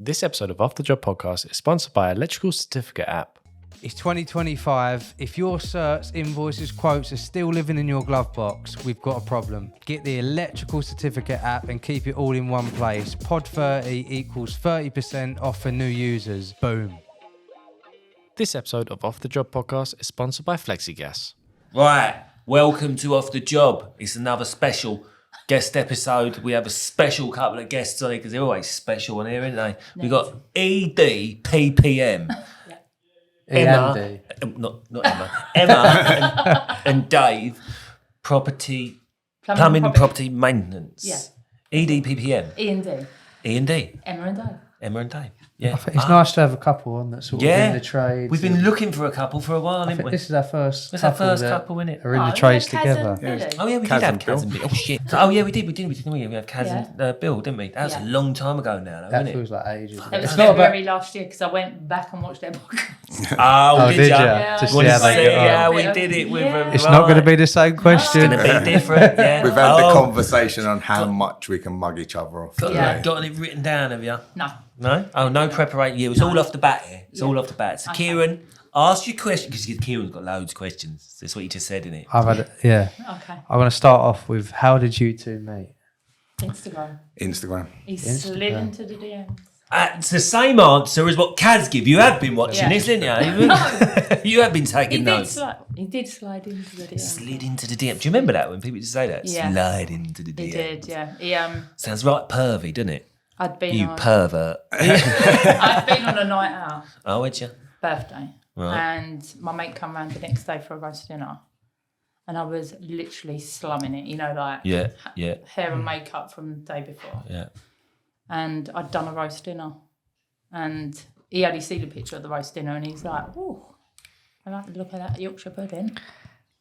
This episode of Off the Job Podcast is sponsored by Electrical Certificate app. It's 2025. If your certs, invoices, quotes are still living in your glove box, we've got a problem. Get the Electrical Certificate app and keep it all in one place. Pod 30 equals 30% off for new users. Boom. This episode of Off the Job Podcast is sponsored by FlexiGas. Right, welcome to Off the Job. It's another special guest episode. We have a special couple of guests on here because they're always special on here, aren't they? We've got EDPPM. Emma, not Emma. Emma and Dave, plumbing and property maintenance. Yeah. EDPPM. E&D. E&D. Emma and Dave. Emma and Dave. Yeah. It's nice to have a couple on that sort of in the trades. We've been looking for a couple for a while, haven't we? This is our first It's couple. our first couple, isn't it? Are in the trades Kaz together. and Billy. Oh yeah, we did have Kaz and Bill. Oh shit. Oh yeah, we did. We had Kaz and Bill, didn't we? That was a long time ago now, though, That isn't it? feels like ages. It was It's not about. February last year because I went back and watched their podcast. Oh, did ya? Yeah, To I see Want how to they see get on. how we did it with them? It's not going to be the same question. It's going to be different. Yeah. We've had the conversation on how much we can mug each other off. Got it written down, have you? No. No? Oh, no preparation. Yeah, it was all off the bat here. It's all off the bat. So, Kieran, ask your question, because Kieran's got loads of questions. That's what you just said, innit? I've had Okay. I'm going to start off with, how did you two meet? Instagram. He slid into the DMs. It's the same answer as what Kaz gave. You have been watching this, didn't you? No. You have been taking notes. He did slide into the DMs. Slid into the DM. Do you remember that when people used to say that? Yeah. Slide into the DM. He did, yeah. He Sounds right pervy, doesn't it? I'd been You on pervert. I'd been on a night out, Oh, would you? birthday. Right. And my mate come round the next day for a roast dinner. And I was literally slumming it, like Yeah. hair and makeup from the day before. Yeah. And I'd done a roast dinner. And he only seen a picture of the roast dinner and he's like, oh, I like the look of that Yorkshire pudding.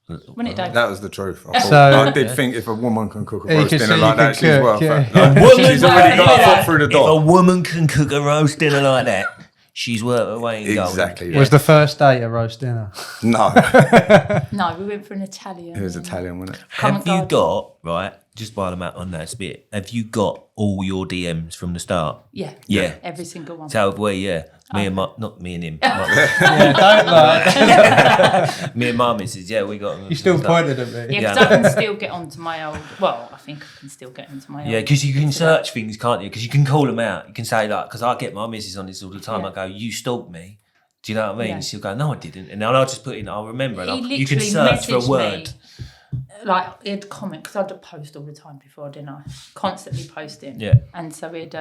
Wasn't it, Dave? That was the truth. I did think if a woman can cook a roast dinner like that, she's worth it. She's already got a foot through the If door. a woman can cook a roast dinner like that, she's worth her weight in gold. Exactly. Was the first date a roast dinner? No, No, we went for an Italian. it was Italian, wasn't it? Have you got, right, just while I'm out on that bit, have you got all your DMs from the start? Yeah. Yeah. Every single one. So have we, yeah. Me and not me and him. Don't lie. Me and my missus, yeah, we got them. You still pointed at me. Yeah, because I can still get onto my old. Well, I think I can still get into my old. Yeah, because you can search things, can't you? Because you can call them out. You can say, like, because I get my missus on this all the time. Yeah. I go, you stalked me. Do you know what I mean? Yeah. And she'll go, no, I didn't. And then I'll just put in, I'll remember. And He you can literally search for a messaged word. me, like, he'd comment, because I'd post all the time before dinner, constantly posting. Yeah. And so he'd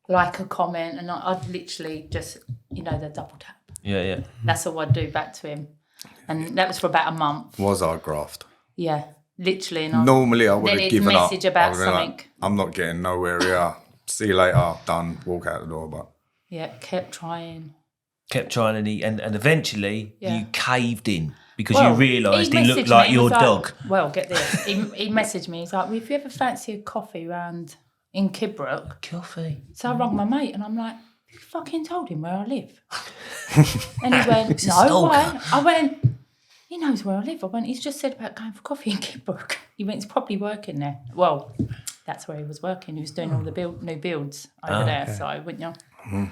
like a comment, and I'd literally just, the double tap. Yeah. That's all I'd do back to him. And that was for about a month. Was our graft. Yeah, literally. And Normally, I would then have he'd given up. message about I would've been something. like, I'm not getting nowhere here. See you later. Done. Walk out the door. But Yeah, kept trying. Kept trying, and eventually you caved in because Well, you realised he messaged looked like me, your was like- dog. Well, get this. He messaged me. He's like, well, if you ever fancy a coffee round in Kidbrooke. Coffee. So I rang my mate and I'm like, you fucking told him where I live. And he went, He's a no, stalker. why? I went, he knows where I live. I went, he's just said about going for coffee in Kidbrooke. He went, he's probably working there. Well, that's where he was working. He was doing all the new builds over there. okay. So, wouldn't you?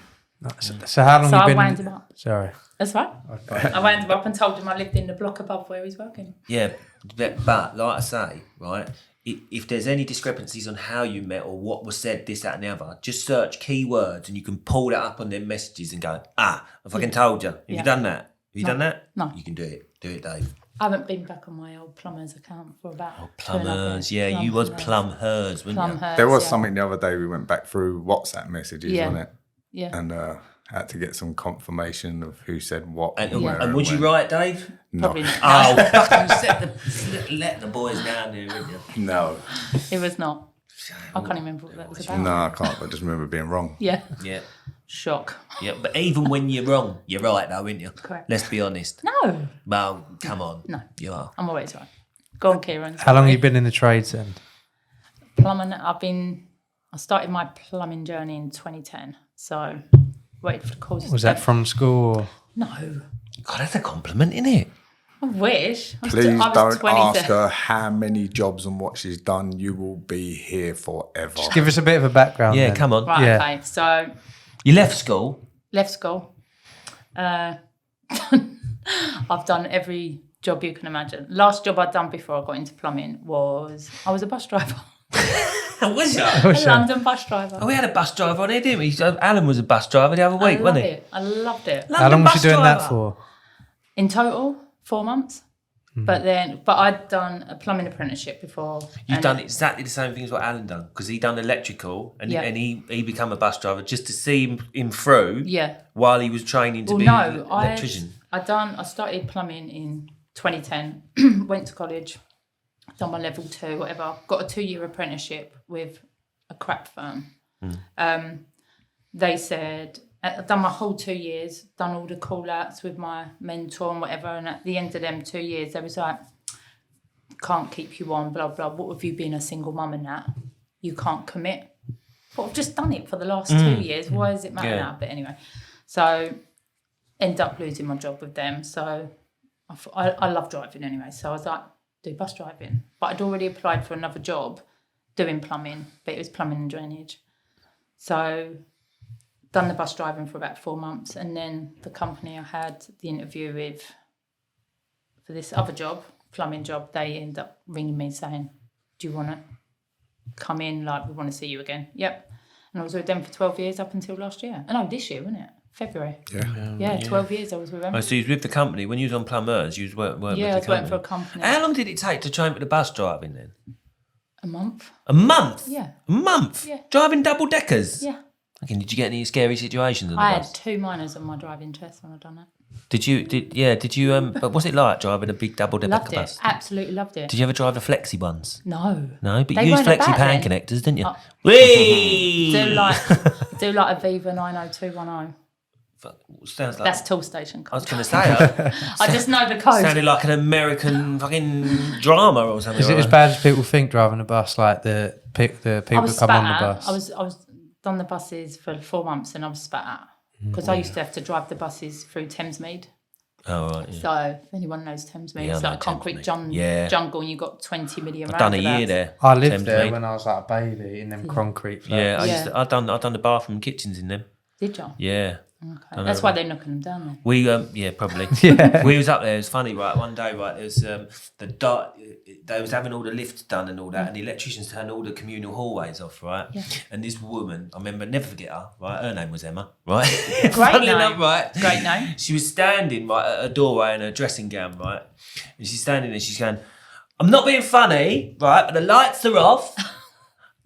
So how long So you I been? wound him up. Sorry. That's right. I wound him up and told him I lived in the block above where he's working. Yeah, but like I say, right, if there's any discrepancies on how you met or what was said, this, that and the other, just search keywords and you can pull that up on their messages and go, I fucking told you. Have you done that? Have you done that? No. You can do it. Do it, Dave. I haven't been back on my old plumber's account for about 2.5 Plumbers, years. yeah, you was Plumhers, weren't you? Plumhers, there was yeah. something the other day. We went back through WhatsApp messages, Yeah. wasn't it? Yeah. And had to get some confirmation of who said what. And, where and would you when. write, Dave? Probably not. Oh, fucking let the boys down there, wouldn't you? No. It was not. I can't remember what that was about. No, I can't. I just remember being wrong. Yeah. Yeah. Shock. Yeah, but even when you're wrong, you're right though, aren't you? Correct. Let's be honest. No. Well, come on. No. You are. I'm always right. Go on, Kieran. How long have you been in the trades then? Plumbing. I started my plumbing journey in 2010. So, waited for the courses. Was that from school? Or? No. God, that's a compliment, isn't it? I wish. Please I was don't 20 ask her how many jobs and what she's done. You will be here forever. Just give us a bit of a background. Yeah, then. come on. Right, Yeah. okay. So, You left school. left school. I've done every job you can imagine. Last job I'd done before I got into plumbing was I was a bus driver. Was you? A London bus driver. Oh, we had a bus driver on here, didn't we? Alan was a bus driver the other week, wasn't he? I loved it. How long was you bus doing that driver. for? In total, 4 months. But I'd done a plumbing apprenticeship before. You've done exactly the same thing as what Alan done, because he done electrical and, Yeah. and he become a bus driver just to see him through Yeah. while he was training to be an electrician. I started plumbing in 2010, went to college, done my level 2, whatever, got a 2-year apprenticeship with a crap firm. They said, I've done my whole 2 years, done all the call outs with my mentor and whatever, and at the end of them 2 years, they was like, can't keep you on, blah, blah, what have you been a single mum and that? You can't commit. But I've just done it for the last 2 years, why does it matter now? But anyway, so end up losing my job with them, so I love driving anyway, so I was like, do bus driving. But I'd already applied for another job doing plumbing, but it was plumbing and drainage. So done the bus driving for about 4 months, and then the company I had the interview with for this other job, plumbing job, they end up ringing me saying, do you want to come in, like we want to see you again? Yep. And I was with them for 12 years up until last year. This year, wasn't it? February. Yeah, 12 years I was with them. Oh, so you was with the company. When you was on plumbers, you was working with the Yeah, I was company. working for a company. How long did it take to train for the bus driving then? A month. A month? Yeah. A month? Yeah. Driving double deckers? Yeah. Okay, did you get any scary situations on the I had bus? 2 minors on my driving test when I done it. Did you but what's it like driving a big double decker Loved bus? it. Absolutely loved it. Did you ever drive the flexi ones? No. No, but They you used weren't flexi about pan then. connectors, didn't you? Oh. Whee! Do like a Viva 90210. Sounds like That's tool station I was code. going to say I just know the code. sounded like an American fucking drama or something. Is it like as that. bad as people think driving a bus? Like the people I that was come spat on the at. bus. I was done the buses for 4 months and I was spat at because I used to have to drive the buses through Thamesmead. Oh, right. Yeah. So if anyone knows Thamesmead, Yeah, I it's know like a concrete Thamesmead. jungle, and you got 20 million. I've done a year roundabouts. there. I lived there Thamesmead. when I was like a baby in them concrete flats. Yeah, Yeah. I've done the bathroom and kitchens in them. Did you? Yeah. Okay. That's why they're knocking them down there. We yeah, probably. Yeah. We was up there. It was funny, right? One day, right, there was they was having all the lifts done and all that, and the electricians turned all the communal hallways off, right? Yeah. And this woman, I remember, never forget her, right? Her name was Emma, right? Great Funny name. enough, right? Great name. She was standing right at a doorway in her dressing gown, right? And she's standing there. She's going, "I'm not being funny, right? But the lights are off.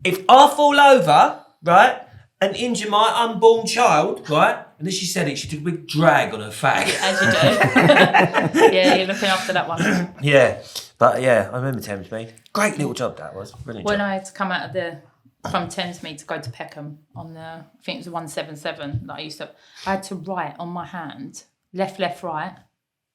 If I fall over, right, and injure my unborn child, right?" And as she said it, she took a big drag on her fag. As you do. Yeah, you're looking after that one. Yeah, but yeah, I remember Thamesmead. Great little job that was. Brilliant When job. I had to come out of from Thamesmead to go to Peckham on I think it was 177 that I had to write on my hand, left, right,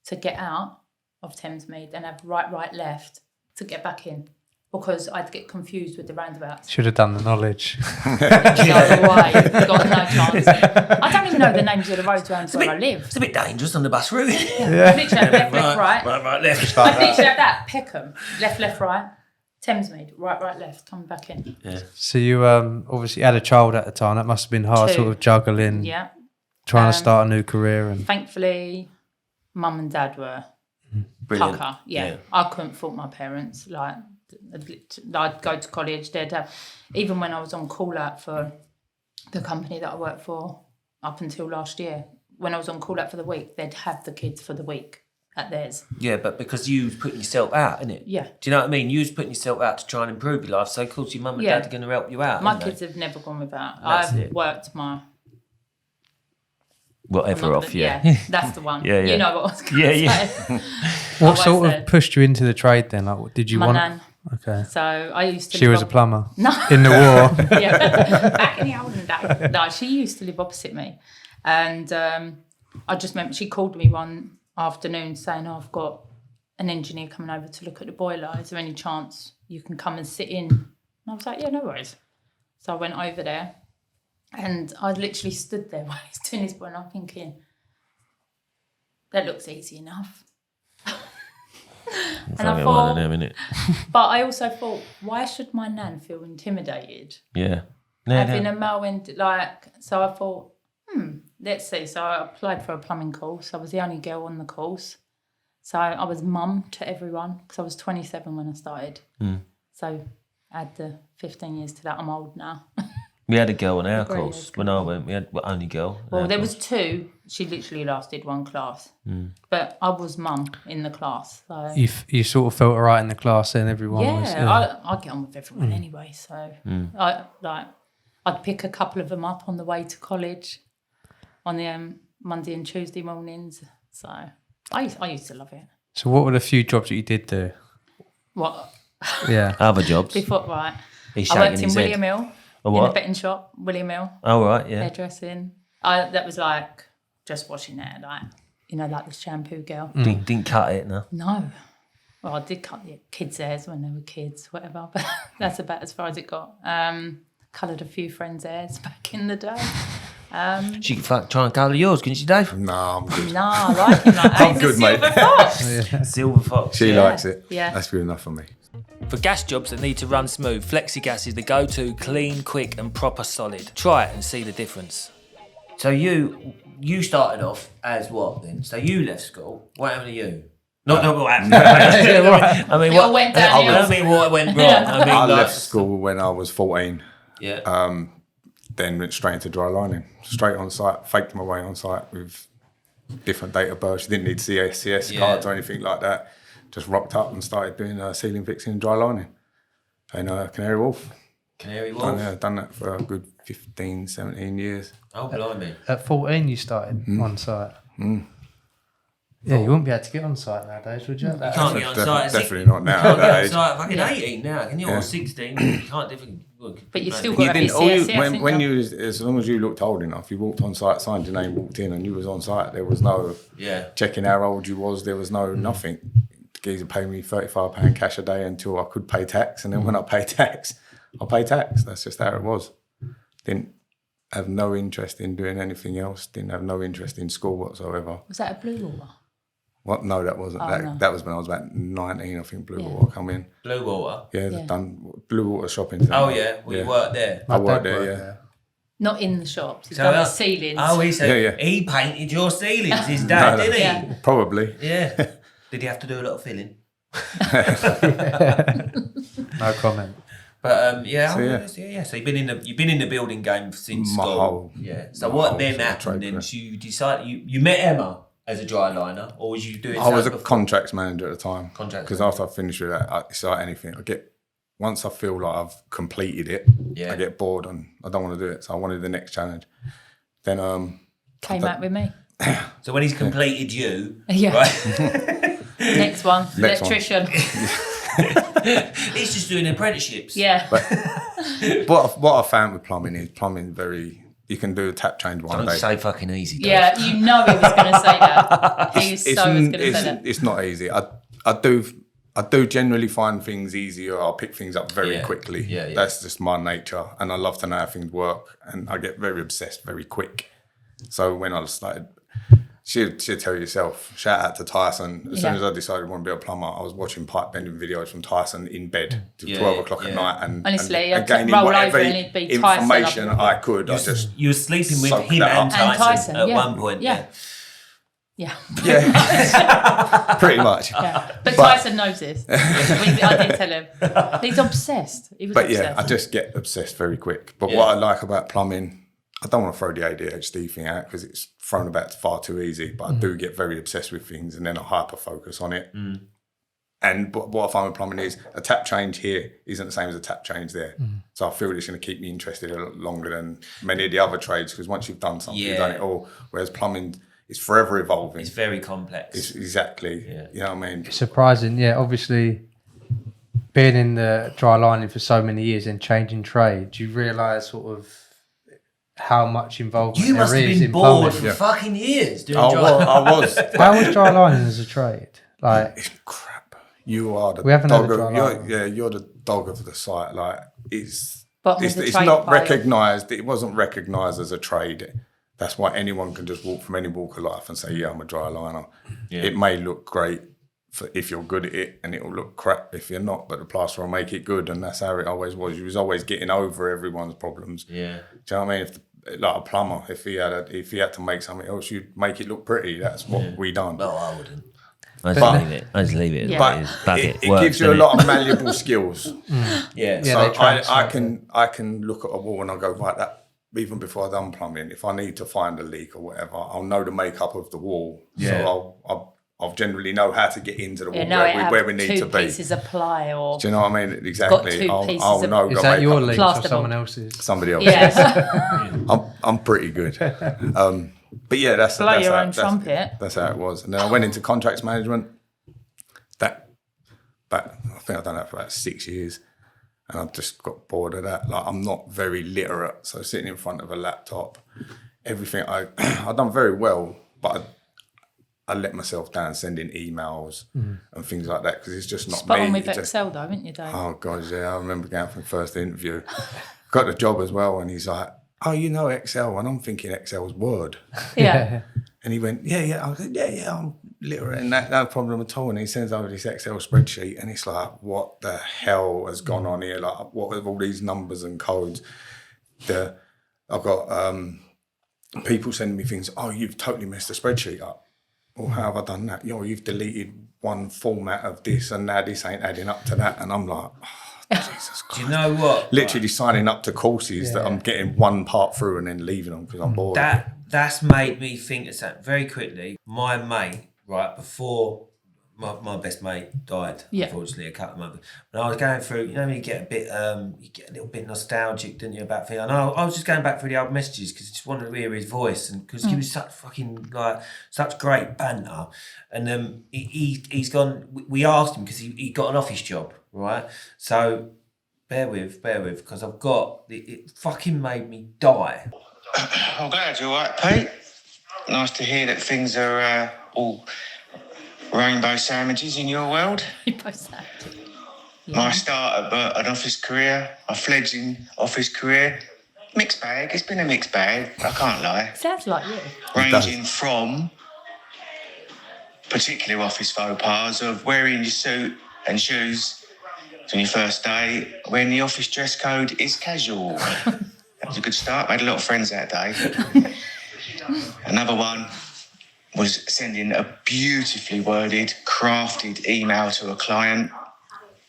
to get out of Thamesmead and have right, left to get back in. Because I'd get confused with the roundabouts. Should have done the knowledge. No way, got no chance. I don't even know the names of the roads around where I live. It's a bit dangerous on the bus route. Literally left, right. Right, left. I literally have that. Peckham, left, right. Thamesmead, right, left, coming back in. Yeah. So you obviously had a child at the time. That must have been hard, 2. sort of juggling, Yeah. trying to start a new career. And Thankfully, mum and dad were Brilliant. pucker. Yeah. I couldn't fault my parents. Like, I'd go to college, they'd have, even when I was on call out for the company that I worked for up until last year, when I was on call out for the week, they'd have the kids for the week at theirs. Yeah, but because you was putting yourself out, innit? Yeah. Do you know what I mean? You was putting yourself out to try and improve your life, so of course your mum and Yeah. dad are going to help you out. My aren't they? kids have never gone without. That's I've it. worked my... Whatever not off, the- yeah. That's the one. Yeah, yeah. You know what I was going to Yeah, say. yeah. what always sort of said- pushed you into the trade then? Like, did you My want? nan. Okay. So I used to She live was a op- plumber No. in the war. Yeah, back in the olden days. No, she used to live opposite me. And I just remember she called me one afternoon saying, I've got an engineer coming over to look at the boiler. Is there any chance you can come and sit in? And I was like, yeah, no worries. So I went over there and I literally stood there while he's doing his boiler. I'm thinking, that looks easy enough. And I thought, but I also thought, why should my nan feel intimidated? Yeah. Having a male so I thought, let's see. So I applied for a plumbing course. I was the only girl on the course. So I was mum to everyone because I was 27 when I started. So I had the 15 years to that. I'm old now. We had a girl on our course when I went. We had only girl. Well, there was 2. She literally lasted 1 class. But I was mum in the class. So. You sort of felt all right in the class then, everyone was. Yeah, I get on with everyone anyway. So I'd pick a couple of them up on the way to college on the Monday and Tuesday mornings. So I used to love it. So what were the few jobs that you did do? What? Yeah. Other jobs. Before, right. He's I worked in his William head. Hill. A what? In a betting shop, William Hill. Oh, right, yeah. Hairdressing. That was like just washing hair, like the shampoo girl. Didn't cut it, no? No. Well, I did cut the kids' hairs when they were kids, whatever, but that's about as far as it got. Coloured a few friends' hairs back in the day. She could try and colour yours, couldn't she, Dave? No, I'm good. No, I like him like that. I'm He's good, a silver mate. fox. Silver fox. She likes it. Yeah. That's good enough for me. For gas jobs that need to run smooth, FlexiGas is the go-to, clean, quick and proper solid. Try it and see the difference. So you started off as what then? So you left school. What happened to you? Not what happened. I mean, It all went downhill. I mean, what went wrong? I mean, I left school when I was 14. Yeah. Then went straight into dry lining. Straight on site, faked my way on site with different date of birth. Didn't need CSCS cards or anything like that. Just rocked up and started doing ceiling fixing and dry lining. And Canary Wharf. Canary Wharf? Done that for a good 15, 17 years. Oh, blimey. At 14 you started on site? Yeah, you wouldn't be able to get on site nowadays, would you? You can't get on site. Definitely not now. You can't at that get on age. site fucking 18 now, can you? Or 16. You can't definitely... But you've still You got to be didn't, all you, CSCS, when you was, as long as you looked old enough, you walked on site, signed your name, walked in, and you was on site. There was no checking how old you was. There was no nothing. The geezer paid me £35 cash a day until I could pay tax, and then when I pay tax, I pay tax. That's just how it was. Didn't have no interest in doing anything else. Didn't have no interest in school whatsoever. Was that a blue water? What? No, that wasn't. No. That was when I was about 19. I think Blue Water come in. Blue Water? Yeah, Yeah. done Blue Water shopping. Oh, yeah. Well, you worked there. I worked there, yeah. Not in the shops. He's So done the that- ceilings. Oh, he said Yeah. he painted your ceilings, his dad, No, didn't he? Yeah. Probably. Yeah. Did he have to do a lot of filling? No comment. But So you've been in the building game since My school. whole- So my what whole then sort of happened? trade Then career. you decided you met Emma as a dry liner, or was you doing? I was a something before? contracts manager at the time. Contracts Because after I finished with that, it's like anything. Once I feel like I've completed it, Yeah. I get bored and I don't want to do it. So I wanted the next challenge. Then Came out with me. So when he's completed you, Yeah. right? Next one. Next one. Electrician. He's just doing apprenticeships. Yeah. what I found with plumbing is you can do a tap change one Don't day. say fucking easy. Dave. Yeah, you know he was going to say that. He was going to say that. It's not easy. I do generally find things easier. I'll pick things up very quickly. Yeah. That's just my nature. And I love to know how things work. And I get very obsessed very quick. So when I started, she'll tell you yourself, shout out to Tyson. As soon as I decided I want to be a plumber, I was watching pipe bending videos from Tyson in bed till 12 o'clock at night. And, Honestly, and I'd gaining roll whatever over and it'd be Tyson information up. I could. You were sleeping with Soak him that and up. Tyson, at yeah. one point. Yeah. Yeah. Yeah, pretty much. Yeah. But Tyson knows this. I did tell him. He's obsessed. He was But obsessed. yeah, I just get obsessed very quick. But what I like about plumbing, I don't want to throw the ADHD thing out because it's thrown about far too easy, but I do get very obsessed with things and then I hyper focus on it. And what I find with plumbing is a tap change here isn't the same as a tap change there. So I feel it's going to keep me interested a lot longer than many of the other trades because once you've done something, you've done it all. Whereas plumbing is forever evolving. It's very complex. It's exactly. Yeah. You know what I mean? Surprising, yeah. Obviously, being in the dry lining for so many years and changing trade, you realise sort of how much involvement You there must have is been in bored plumbing. for fucking years doing I dry. was. How was dry lining as a trade? Like, It's crap. You are the We haven't had dog a of dry line. you're the dog of the site. Like it's Bottom of the it's trade not pile. recognised. It wasn't recognised as a trade. That's why anyone can just walk from any walk of life and say, "Yeah, I'm a dry liner." Yeah. It may look great if you're good at it, and it'll look crap if you're not, but the plaster will make it good, and that's how it always was. You was always getting over everyone's problems. Yeah. Do you know what I mean? Like a plumber, if he had to make something else, you'd make it look pretty. That's what we done. No, I wouldn't. I just leave it. Yeah. But it gives you a lot of malleable skills. Yeah. So I can look at a wall and I go, right, that even before I've done plumbing, if I need to find a leak or whatever, I'll know the makeup of the wall. Yeah. So I'll generally know how to get into the wall where we need to be. 2 pieces of ply or... Do you know what I mean? Exactly. I'll know. Is that your leak or plasterboard. someone else's? Somebody else. Yeah. I'm pretty good. But yeah, that's Blow your own that's trumpet. That's how it was. And then I went into contracts management. I think I've done that for about 6 years. And I've just got bored of that. Like, I'm not very literate. So sitting in front of a laptop, everything I've done very well, but I let myself down sending emails and things like that because it's just not Spot me. on with Excel though, haven't you, Dave? Oh God, yeah. I remember going for the first interview. Got the job as well, and he's like, "Oh, you know Excel?" And I'm thinking Excel's Word. Yeah. And he went, "Yeah." I was like, "Yeah, I'm literate and that, no problem at all." And he sends over this Excel spreadsheet, and it's like, "What the hell has gone on here? Like, what with all these numbers and codes?" I've got people sending me things. "Oh, you've totally messed the spreadsheet up." Well, how have I done that? You've deleted one format of this, and now this ain't adding up to that. And I'm like, oh, Jesus Christ. Do you know what? Literally signing up to courses that I'm getting one part through and then leaving them because I'm bored. That's made me think of something very quickly. My mate, right, before my best mate died, unfortunately, a couple of months ago. When I was going through, you know, when you get a little bit nostalgic, didn't you, about things? I was just going back through the old messages because I just wanted to hear his voice, and because he was such great banter. And he's gone. We asked him because he got an office job, right? So bear with, because I've got it. Fucking made me die. I'm glad you're all right, Pete. Nice to hear that things are all rainbow sandwiches in your world. Rainbow sandwich. Yeah. My start at an office career, my fledgling office career, mixed bag. It's been a mixed bag, I can't lie. Sounds like you. Ranging from particular office faux pas of wearing your suit and shoes on your first day when the office dress code is casual. That was a good start. Made a lot of friends that day. Another one was sending a beautifully worded, crafted email to a client.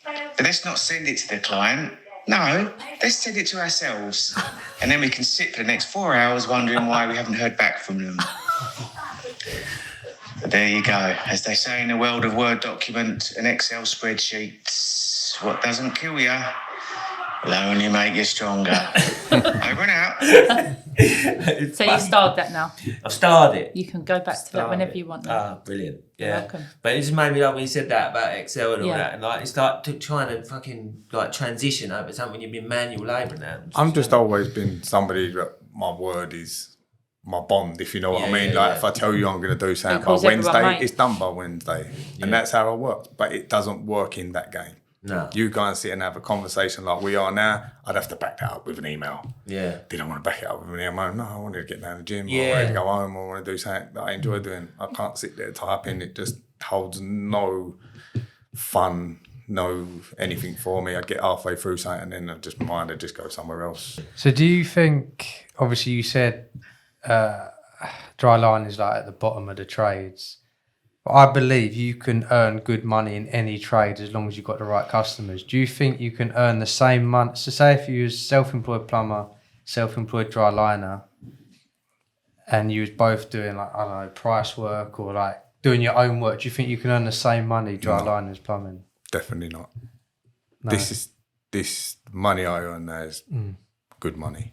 But let's not send it to the client. No, let's send it to ourselves. And then we can sit for the next 4 hours wondering why we haven't heard back from them. But there you go. As they say in the world of Word document and Excel spreadsheets, what doesn't kill you will only make you stronger. Over and out. So you started that now. I've started it. You can go back to that whenever you want. Ah, brilliant. You're Yeah. welcome. But it just made me like when you said that about Excel and all Yeah. that, and like it's like trying to fucking like transition over something when you've been manual labour now. I'm just always been somebody that my word is my bond, if you know what I mean. Like if I tell you I'm going to do something by calls everyone Wednesday, mate. it's done by Wednesday. And that's how I work. But it doesn't work in that game. No. You go and sit and have a conversation like we are now, I'd have to back that up with an email. Yeah. Did I want to back it up with an email? No, I wanted to get down to the gym. Or I Yeah. wanted to go home. Or I want to do something that I enjoy doing. I can't sit there typing. It just holds no fun, no anything for me. I'd get halfway through something and then I'd just mind I'd just go somewhere else. So do you think, obviously you said dry line is like at the bottom of the trades, but I believe you can earn good money in any trade as long as you've got the right customers. Do you think you can earn the same money? So say if you was self-employed plumber, self-employed dry liner, and you was both doing like, I don't know, price work or like doing your own work, do you think you can earn the same money dry lining as plumbing? Definitely not. No. This money I earn now is good money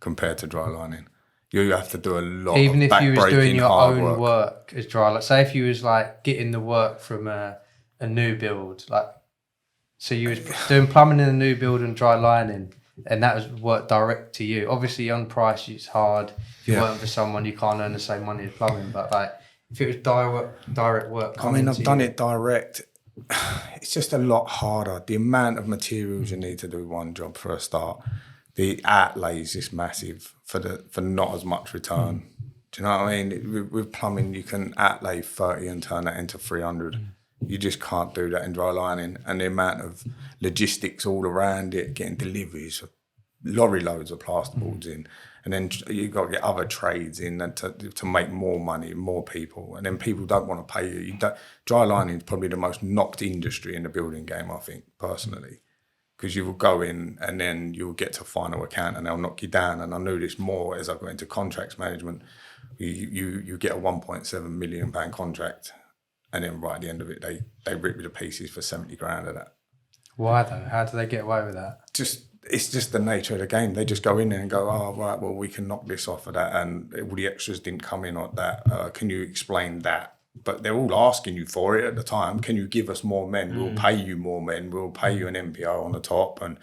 compared to dry lining. You have to do a lot Even of if you was doing backbreaking your hard own work as dry, like say if you was like getting the work from a new build, like so you was doing plumbing in a new build and dry lining, and that was work direct to you. Obviously on price it's hard. If you're working for someone you can't earn the same money as plumbing, but like if it was direct work. I mean, I've done it direct. It's just a lot harder. The amount of materials you need to do one job for a start. The outlay is just massive for not as much return. Do you know what I mean? With plumbing, you can outlay 30 and turn that into 300. You just can't do that in dry lining. And the amount of logistics all around it, getting deliveries, lorry loads of plasterboards in. And then you've got to get other trades in to make more money, more people. And then people don't want to pay you. Dry lining is probably the most knocked industry in the building game, I think, personally. Because you will go in and then you'll get to final account and they'll knock you down. And I knew this more as I got into contracts management. You get a £1.7 million contract, and then right at the end of it, they rip you to pieces for 70 grand of that. Why though? How do they get away with that? It's just the nature of the game. They just go in there and go, oh, right, well, we can knock this off of that, and all the extras didn't come in on that. Can you explain that? But they're all asking you for it at the time. Can you give us more men? We'll pay you more men. We'll pay you an MPO on the top and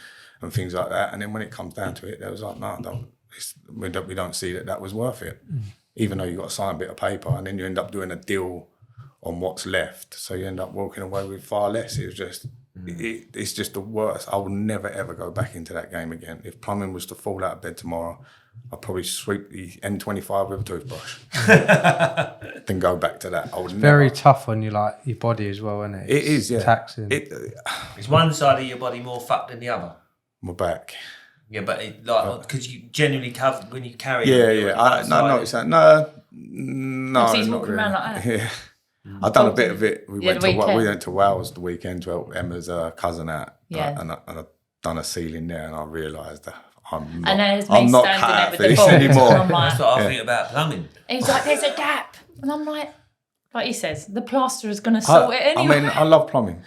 things like that. And then when it comes down to it, they was like, no, we don't see that was worth it. Even though you got to sign a bit of paper, and then you end up doing a deal on what's left. So you end up walking away with far less. It was just... It's just the worst. I will never ever go back into that game again. If plumbing was to fall out of bed tomorrow, I'd probably sweep the N25 with a toothbrush. Then go back to that. I would Very never. tough on your body as well, isn't it? It is, yeah. Taxing. Is one side of your body more fucked than the other? My back. Yeah, but because you genuinely cover when you carry. Yeah. No, it's that. No, He's not walking really. around like that. Yeah. I've done a bit of it. We went weekend. to Wales the weekend to help Emma's cousin out. Yeah. And I've done a ceiling there, and I realised that I'm And then it's not, me I'm not standing cut there out with for the this ball. anymore. I'm like, That's what I think about plumbing. he's like, there's a gap. And I'm like he says, the plaster is going to sort it anyway. I mean, I love plumbing.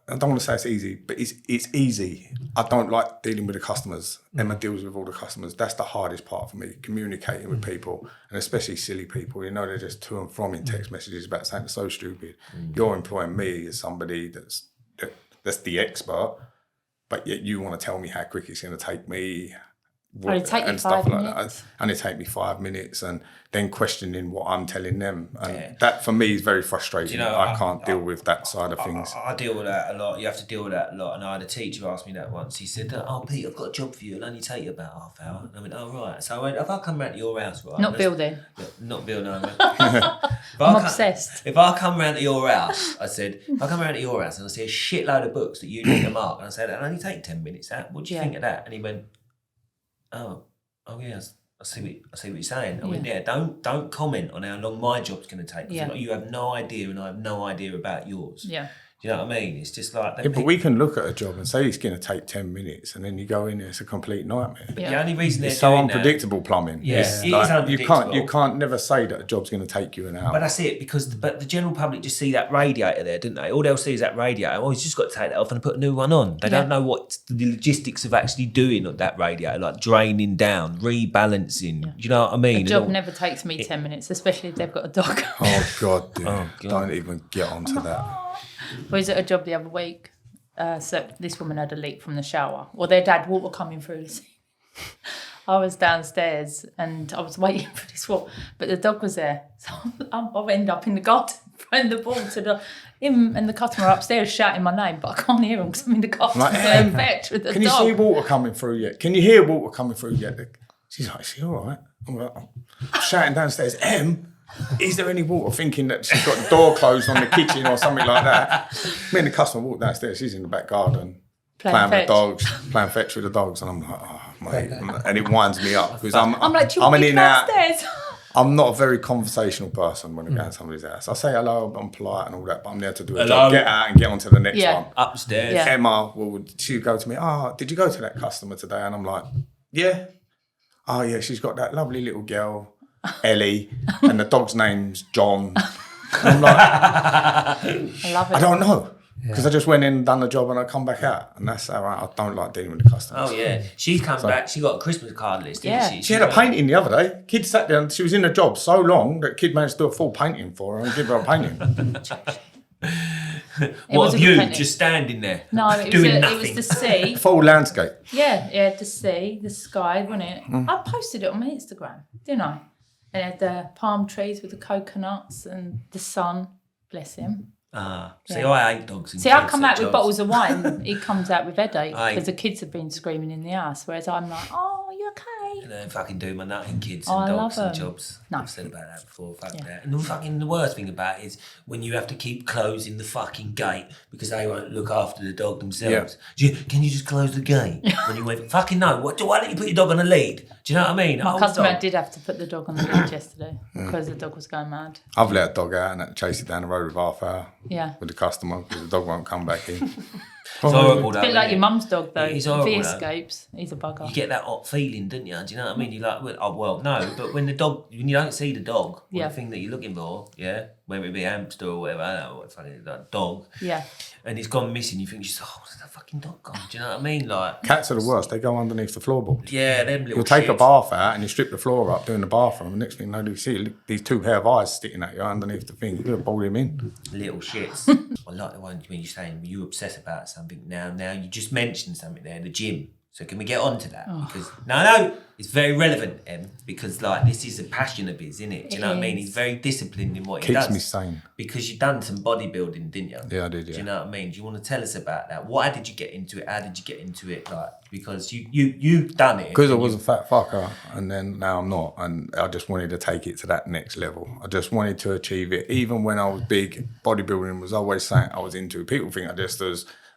I don't want to say it's easy, but it's easy. I don't like dealing with the customers. Emma deals with all the customers. That's the hardest part for me, communicating with people, and especially silly people. You know, they're just to and from in text messages about something so stupid. You're employing me as somebody that's the expert, but yet you want to tell me how quick it's going to take me. It'll take you 5 minutes. And it take me 5 minutes, and then questioning what I'm telling them. And that for me is very frustrating. You know, I can't deal with that side of things. I deal with that a lot. You have to deal with that a lot. And I had a teacher ask me that once. He said, "Oh, Pete, I've got a job for you. It'll only take you about half hour." And I went, "Oh, right." So I went, if I come round to your house, right? Not building. Not building. I'm obsessed. If I come round to your house, I said, if I come round to your house and I see a shitload of books that you need to mark, and I said, "It'll only take 10 minutes. What do you think of that?" And he went, Oh yeah, I see what you're saying. I went, yeah, don't comment on how long my job's going to take. Yeah. You have no idea, and I have no idea about yours. Yeah. Do you know what I mean? It's just like... but we can look at a job and say it's going to take 10 minutes, and then you go in there, it's a complete nightmare. Yeah. The only reason it's so unpredictable, plumbing. Yes, yeah. It is unpredictable. You can't never say that a job's going to take you an hour. But that's it, because the general public just see that radiator there, didn't they? All they'll see is that radiator. Oh, he's just got to take that off and put a new one on. They don't know what the logistics of actually doing of that radiator, like draining down, rebalancing. Do you know what I mean? A job never takes me 10 minutes, especially if they've got a dog. Oh, God, dude. Don't even get onto that. I was at a job the other week. So this woman had a leak from the shower. Well, they'd had water coming through the sink. I was downstairs and I was waiting for this water, but the dog was there. So I end up in the garden throwing the ball to him and the customer upstairs shouting my name, but I can't hear him because I'm in the garden. Like, with the can dog. you see water coming through yet? Can you hear water coming through yet? She's like, is she all right? I'm like, shouting downstairs, is there any water? Thinking that she's got the door closed on the kitchen or something like that. Me and the customer walk downstairs. She's in the back garden playing with the dogs, playing fetch with the dogs, and I'm like, oh mate, and it winds me up because I'm like, do you want me downstairs? I'm not a very conversational person when I go to somebody's house. I say hello, I'm polite and all that, but I'm there to do a job. Get out and get on to the next one. Upstairs. Yeah. Emma she'd go to me, did you go to that customer today? And I'm like, yeah. Oh yeah, she's got that lovely little girl, Ellie, and the dog's name's John. And I'm like, I love it. I don't know. Because I just went in and done the job and I come back out. And that's how I don't like dealing with the customers. Oh, yeah. She's come back. She got a Christmas card list, didn't she? She had a painting the other day. Kid sat there and she was in the job so long that kid managed to do a full painting for her and give her a painting. What have you just standing there? No, it was the sea. Full landscape. Yeah, the sea, the sky, wasn't it? I posted it on my Instagram, didn't I? And it had the palm trees with the coconuts and the sun. Bless him. See, I hate dogs. See, I come out with bottles of wine. He comes out with headache because the kids have been screaming in the house. Whereas I'm like, oh, you okay? me? You know, fucking do my nutting kids Oh, and I dogs love and 'em. jobs. No. I've said about that before. Fuck Yeah. that. And the worst thing about it is when you have to keep closing the fucking gate because they won't look after the dog themselves. Can you just close the gate when you wait? Fucking no. Why don't you put your dog on a lead? Do you know what I mean? My Hold customer dog. did have to put the dog on the lead yesterday because the dog was going mad. I've let a dog out and had to chase it down the road with half hour Yeah. with the customer because the dog won't come back in. It's horrible, It's though. a bit like isn't your it? mum's dog, though. It's If horrible, he though. escapes, he's a bugger. You get that hot feeling, don't you? Do you know what I mean? You're like, no, but when you don't see the dog, or Yeah. the thing that you're looking for, whether it be a hamster or whatever, I don't know what fucking dog, Yeah. and it's gone missing, you think, where's that fucking dog gone? Do you know what I mean? Like, Cats are the worst. They go underneath the floorboard. yeah, them little You'll take a shits. bath out and you strip the floor up doing the bathroom. And next thing you know, you see these two pair of eyes sticking at you underneath the thing. You're going to bowl him in. Little shits. I like the one when you're saying you obsess about something. Now you just mentioned something there, the gym. So can we get on to that? Because no, it's very relevant, Em, because like this is a passion of his, isn't it? Do you know what I mean? is. He's very disciplined in what he Keeps does. me sane. Because you've done some bodybuilding, didn't you? Yeah, I did, Do yeah. you know what I mean? Do you want to tell us about that? Why did you get into it? How did you get into it? Like, because you've done it. Because I was a fat fucker and then now I'm not. And I just wanted to take it to that next level. I just wanted to achieve it. Even when I was big, bodybuilding was always something I was into. People think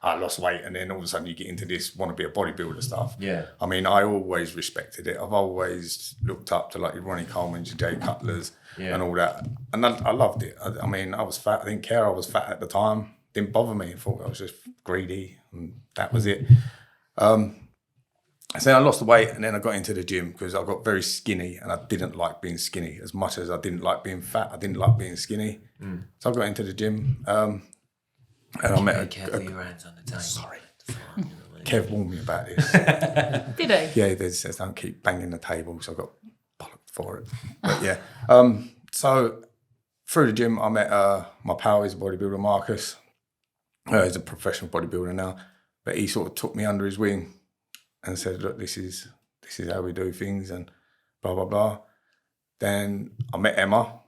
I lost weight and then all of a sudden you get into this, want to be a bodybuilder stuff. Yeah. I mean, I always respected it. I've always looked up to like your Ronnie Coleman's, your Jay Cutlers and all that. And I loved it. I mean, I was fat. I didn't care I was fat at the time. Didn't bother me. I thought I was just greedy and that was it. So I lost the weight and then I got into the gym because I got very skinny and I didn't like being skinny as much as I didn't like being fat. I didn't like being skinny. So I got into the gym and I met Careful your hands on the table. Sorry. Kev warned me about this. Did he? Yeah, he says don't keep banging the table, so I got bollocked for it. But yeah, so through the gym I met my pal, he's a bodybuilder, Marcus. He's a professional bodybuilder now, but he sort of took me under his wing and said, look, this is how we do things and blah, blah, blah. Then I met Emma.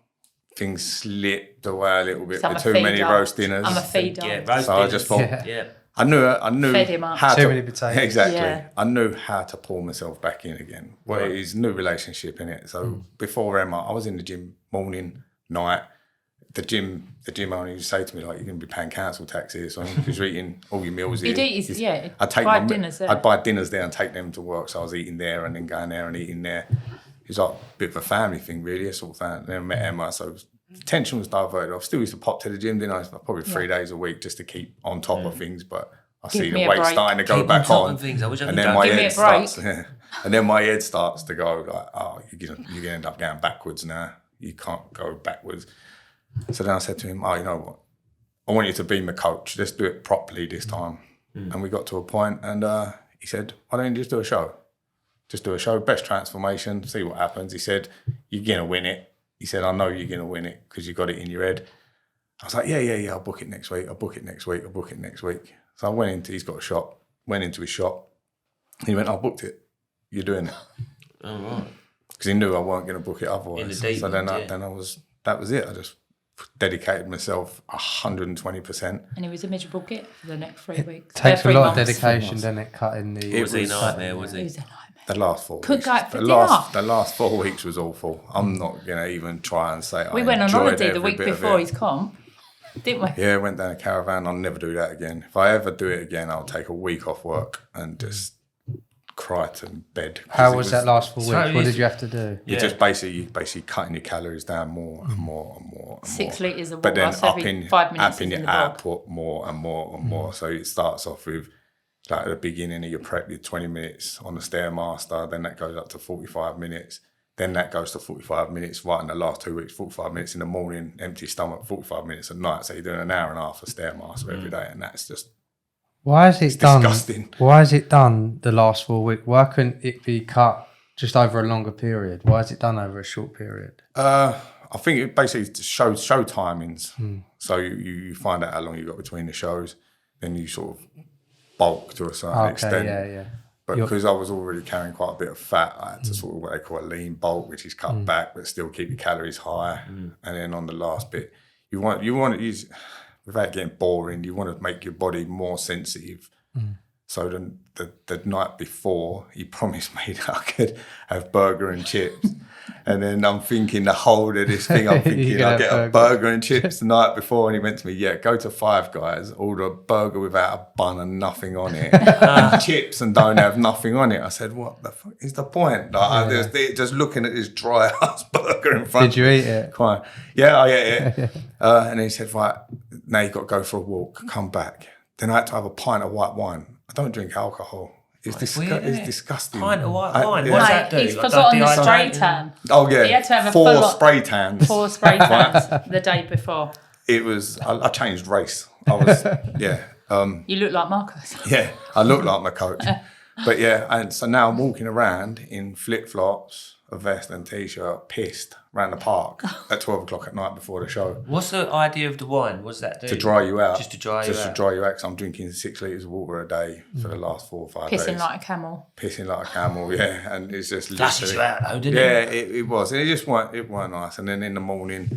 Things slipped away a little bit So I'm with a too many feeder. roast dinners. I'm a feeder. Yeah, roast So I just thought, yeah. I knew Fed him up. how Too to, many potatoes. Exactly. Yeah. I knew how to pull myself back in again. Well, it is new relationship in it. So before Emma, I was in the gym morning, night. The gym owner used to say to me, like, you're going to be paying council tax here. So because you're eating all your meals here. Buy dinners there. I'd buy dinners there and take them to work. So I was eating there and then going there and eating there. It was like a bit of a family thing, really, a sort of thing. And then I met Emma, so attention was diverted. I still used to pop to the gym, didn't I? Probably 3 days a week just to keep on top of things. But I see me the a weight break. starting to go Keep back on top on. of things. I wish I And could then go. my Give me head a break. starts, and then my head starts to go like, oh, you're gonna end up going backwards now. You can't go backwards. So then I said to him, oh, you know what? I want you to be my coach. Let's do it properly this time. And we got to a point, and he said, why don't you just do a show? Just do a show, best transformation, see what happens. He said, you're going to win it. He said, I know you're going to win it because you got it in your head. I was like, yeah, I'll book it next week. I'll book it next week. So I went into, he's got a shop, went into his shop. He went, I booked it. You're doing it. Oh, right. Because he knew I weren't going to book it otherwise. In the deep So then, end, that was it. I just dedicated myself 120%. And he was a miserable git for the next 3 weeks. Takes a 3 lot of months. dedication, doesn't it? Cutting the. Was he a nightmare, was It he? was a nightmare. The last 4 Could weeks. go out for the last 4 weeks was awful. I'm not going to even try and say We I went on enjoyed holiday the every week bit of before it. his comp, didn't we? Yeah, went down a caravan. I'll never do that again. If I ever do it again, I'll take a week off work and just cry to bed. How was that last 4 weeks? So What it's- did you have to do? You're just basically cutting your calories down more and more and more and 6 more. litres of But water then every 5 minutes upping is your in the bog. output more and more and more. So it starts off with like at the beginning of your prep, your 20 minutes on the Stairmaster, then that goes up to 45 minutes. Then that goes to 45 minutes right in the last 2 weeks, 45 minutes in the morning, empty stomach, 45 minutes at night. So you're doing an hour and a half of Stairmaster every day, and that's just Why is it done? disgusting. Why is it done the last 4 weeks? Why couldn't it be cut just over a longer period? Why is it done over a short period? I think it basically shows show timings. So you find out how long you got between the shows, then you sort of bulk to a certain extent. yeah. But because I was already carrying quite a bit of fat, I had to sort of what they call a lean bulk, which is cut back but still keep your calories high. And then on the last bit, you want to use, without getting boring, you want to make your body more sensitive So the night before, he promised me that I could have burger and chips. And then I'm thinking the whole of this thing, I'm thinking I'll get a burger and chips the night before. And he went to me, yeah, go to Five Guys, order a burger without a bun and nothing on it, and chips and don't have nothing on it. I said, what the fuck is the point? Like, I was just looking at this dry ass burger in front of me. Did you eat it? Crying. Yeah, I ate it. And he said, right, now you've got to go for a walk, come back. Then I had to have a pint of white wine. I don't drink alcohol. It's disgusting. Pint of white wine. Yeah. What does that do? He's forgotten the spray dehydrating? tan. Oh yeah, He had to have a 4 full-on- spray tans. 4 spray tans the day before. It was. I changed race. I was. Yeah. You look like Marcus. Yeah. I look like my coach. But yeah, and so now I'm walking around in flip flops, a vest and t-shirt, pissed around the park at 12 o'clock at night before the show. What's the idea of the wine? What does that do? To dry you out. Just to dry you out. Just to dry you out. Because I'm drinking 6 litres of water a day for the last 4 or 5 days. Pissing like a camel. Pissing like a camel, yeah. And it's just Flashes you out though, didn't yeah, it? it was. And it weren't nice. And then in the morning,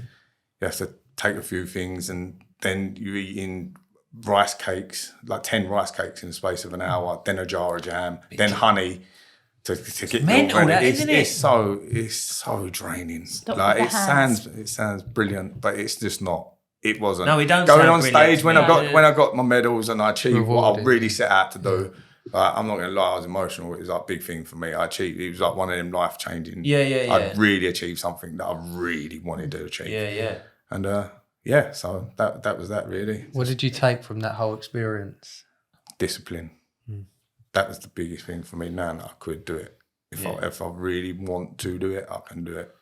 you have to take a few things and then you're eating rice cakes, like 10 rice cakes in the space of an hour, then a jar of jam, then honey. To get mental, that, isn't it? It's so draining. Stop like with the it sounds brilliant, but it's just not. It wasn't. No, it don't going sound on stage brilliant to me. when I got my medals and I achieved what I Rewarding. really set out to do. Like, I'm not going to lie, I was emotional. It was like a big thing for me. I achieved. It was like one of them life changing. Yeah. I really achieved something that I really wanted to achieve. Yeah. And so that was that really. What did you take from that whole experience? Discipline. That was the biggest thing for me. Now that I could do it. If I really want to do it, I can do it.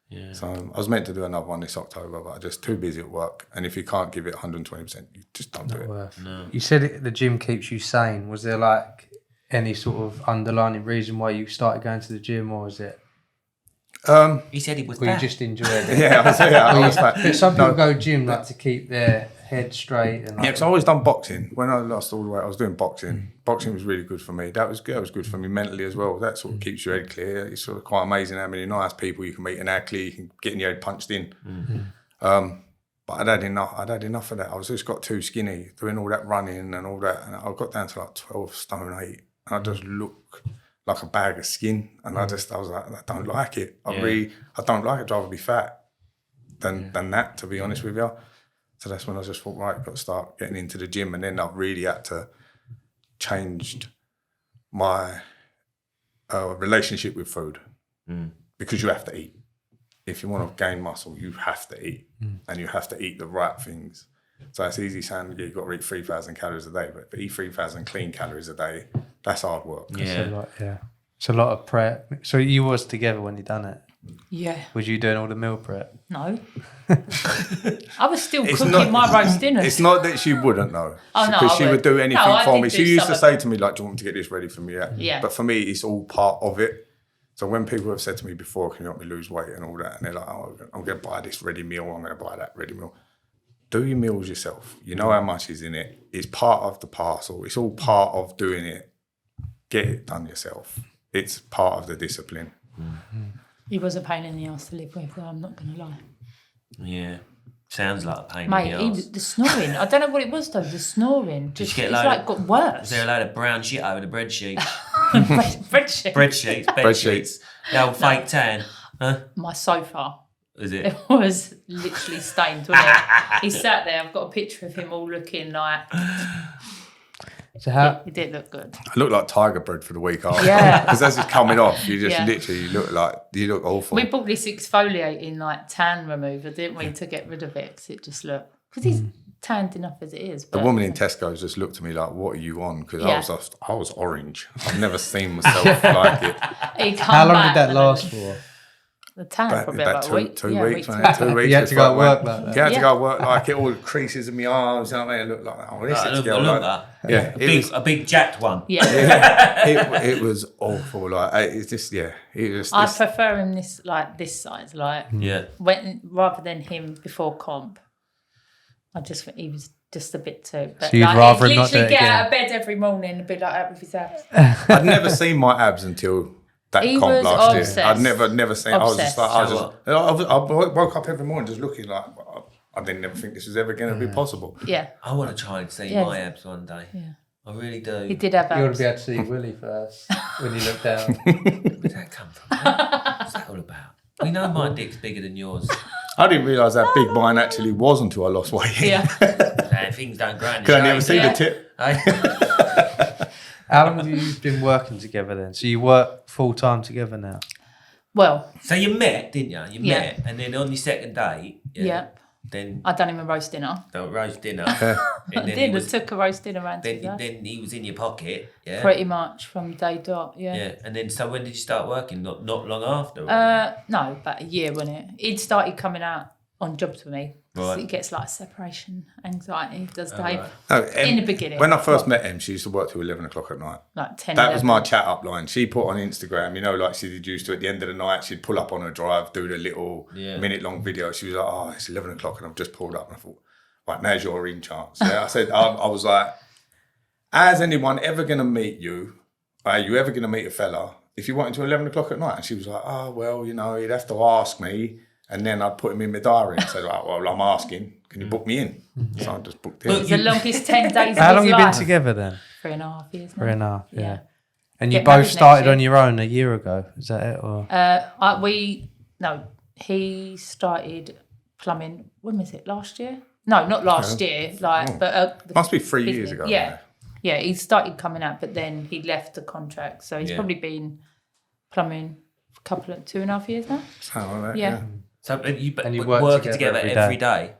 Yeah. So I was meant to do another one this October, but I'm just too busy at work. And if you can't give it 120%, you just don't do it. No. You said the gym keeps you sane. Was there like any sort of underlying reason why you started going to the gym, or was it? He said he was Or you fat. just enjoyed it? Yeah, I was like, But some people go gym like to keep their head straight and like, yeah, because I always done boxing. When I lost all the weight, I was doing boxing. Boxing was really good for me. That was good for me mentally as well. That sort of keeps your head clear. It's sort of quite amazing how many nice people you can meet and how clear you can get in your head punched in. But I'd had enough of that. I was just got too skinny doing all that running and all that, and I got down to like 12 stone 8, and I just look like a bag of skin. And I was like, I don't like it. I don't like it. I'd rather be fat than that, to be honest with you. So that's when I just thought, right, I've got to start getting into the gym. And then I really had to change my relationship with food because you have to eat. If you want to gain muscle, you have to eat and you have to eat the right things. So it's easy saying you've got to eat 3,000 calories a day, but to eat 3,000 clean calories a day, that's hard work. Yeah. It's a lot of prep. So you was together when you done it? Yeah. Was you doing all the meal prep? No. I was still cooking my roast dinners. It's not that she wouldn't know. Oh, no, Because I she would. would do anything No, I for did me. do She used some to of say it. to me, like, do you want me to get this ready for me? Yeah. But for me, it's all part of it. So when people have said to me before, can you help me lose weight and all that? And they're like, oh, I'm going to buy this ready meal. I'm going to buy that ready meal. Do your meals yourself. You know how much is in it. It's part of the parcel. It's all part of doing it. Get it done yourself. It's part of the discipline. He was a pain in the ass to live with, though, I'm not going to lie. Yeah. Sounds like a pain Mate, in the arse. the snoring. I don't know what it was, though. The snoring. Just, you get it's load like of- got worse. Was there a load of brown shit over the bread sheets? Bread shit. Bread sheets, bed Bread sheets. The old fake tan. Huh? My sofa. Is It it? was literally stained, wasn't it? He sat there. I've got a picture of him all looking like... So how? He did look good. I look like tiger bread for the week after. Yeah. Because as it's coming off, you just Yeah. literally you look awful. We bought this exfoliating like tan remover, didn't we, to get rid of it? Because it just looked... Because he's tanned enough as it is. The But woman in Tesco's just looked at me like, what are you on? Because Yeah. I was orange. I've never seen myself like it. he come How long back did that and last for? The tan probably about a week. two Yeah, weeks, week, man. 2 weeks. You had to go before to I work went. like that? You had to Yeah. go to work like it, all the creases in my arms, you know what I mean? It looked like, oh, this is girl. Look Like, at that. yeah, A big jacked one. Yeah. it was awful. Like, it's just, yeah. It was I just, prefer him this size, like Yeah. rather than him before comp. I just think he was just a bit too. But So you'd like, rather he'd him not do literally it get again? out of bed every morning and be like that with his abs. I'd never seen my abs until that He comp was last year. obsessed. I'd never seen. I was just like, Obsessed. I woke up every morning just looking like, I didn't ever think this was ever going to be possible. Yeah. I want to try and see Yeah. my abs one day. Yeah. I really do. He did have You want abs. to be able to see Willie first when you look down. Where'd that come from? What's that all about? We know my dick's bigger than yours. I didn't realise how big mine actually was until I lost weight. Yeah. Things don't grow in the Because I never shade. see the tip. How long have you been working together then? So you work full time together now? Well, So you met, didn't you? You Yeah. met, and then on your second date, Yep. then I done him a roast dinner. the roast dinner. I and then did. I took a roast dinner around to his house. then he was in your pocket. Yeah. Pretty much from day dot, yeah. Yeah. And then, so when did you start working? Not long after. No, about a year, wasn't it? He'd started coming out on jobs with me. Right. He gets like separation anxiety, does Dave. right. No, In the beginning. When I first met him, she used to work till 11 o'clock at night. Like 10, That was 11. my chat up line. She put on Instagram, like she did used to at the end of the night, she'd pull up on her drive, do the little minute-long video. She was like, oh, it's 11 o'clock and I've just pulled up. And I thought, right, now's your ring chance. Yeah? I said, I was like, how's anyone ever going to meet you? Are you ever going to meet a fella if you wait until 11 o'clock at night? And she was like, oh, well, he'd have to ask me. And then I'd put him in my diary and say, like, well, I'm asking, can you book me in? So I just booked him. It was the longest 10 days How of long his have you life. been together then? 3.5 years now. 3.5, yeah. Yeah. And you Get both married started next year. on your own a year ago, is that it? Or He started plumbing, when was it, last year? No, not last year, like, but... the Must be 3 years business- ago. Yeah. Yeah, he started coming out, but then he left the contract. So he's probably been plumbing for 2.5 years now. Something like that, Yeah. So you And you work work together together every day?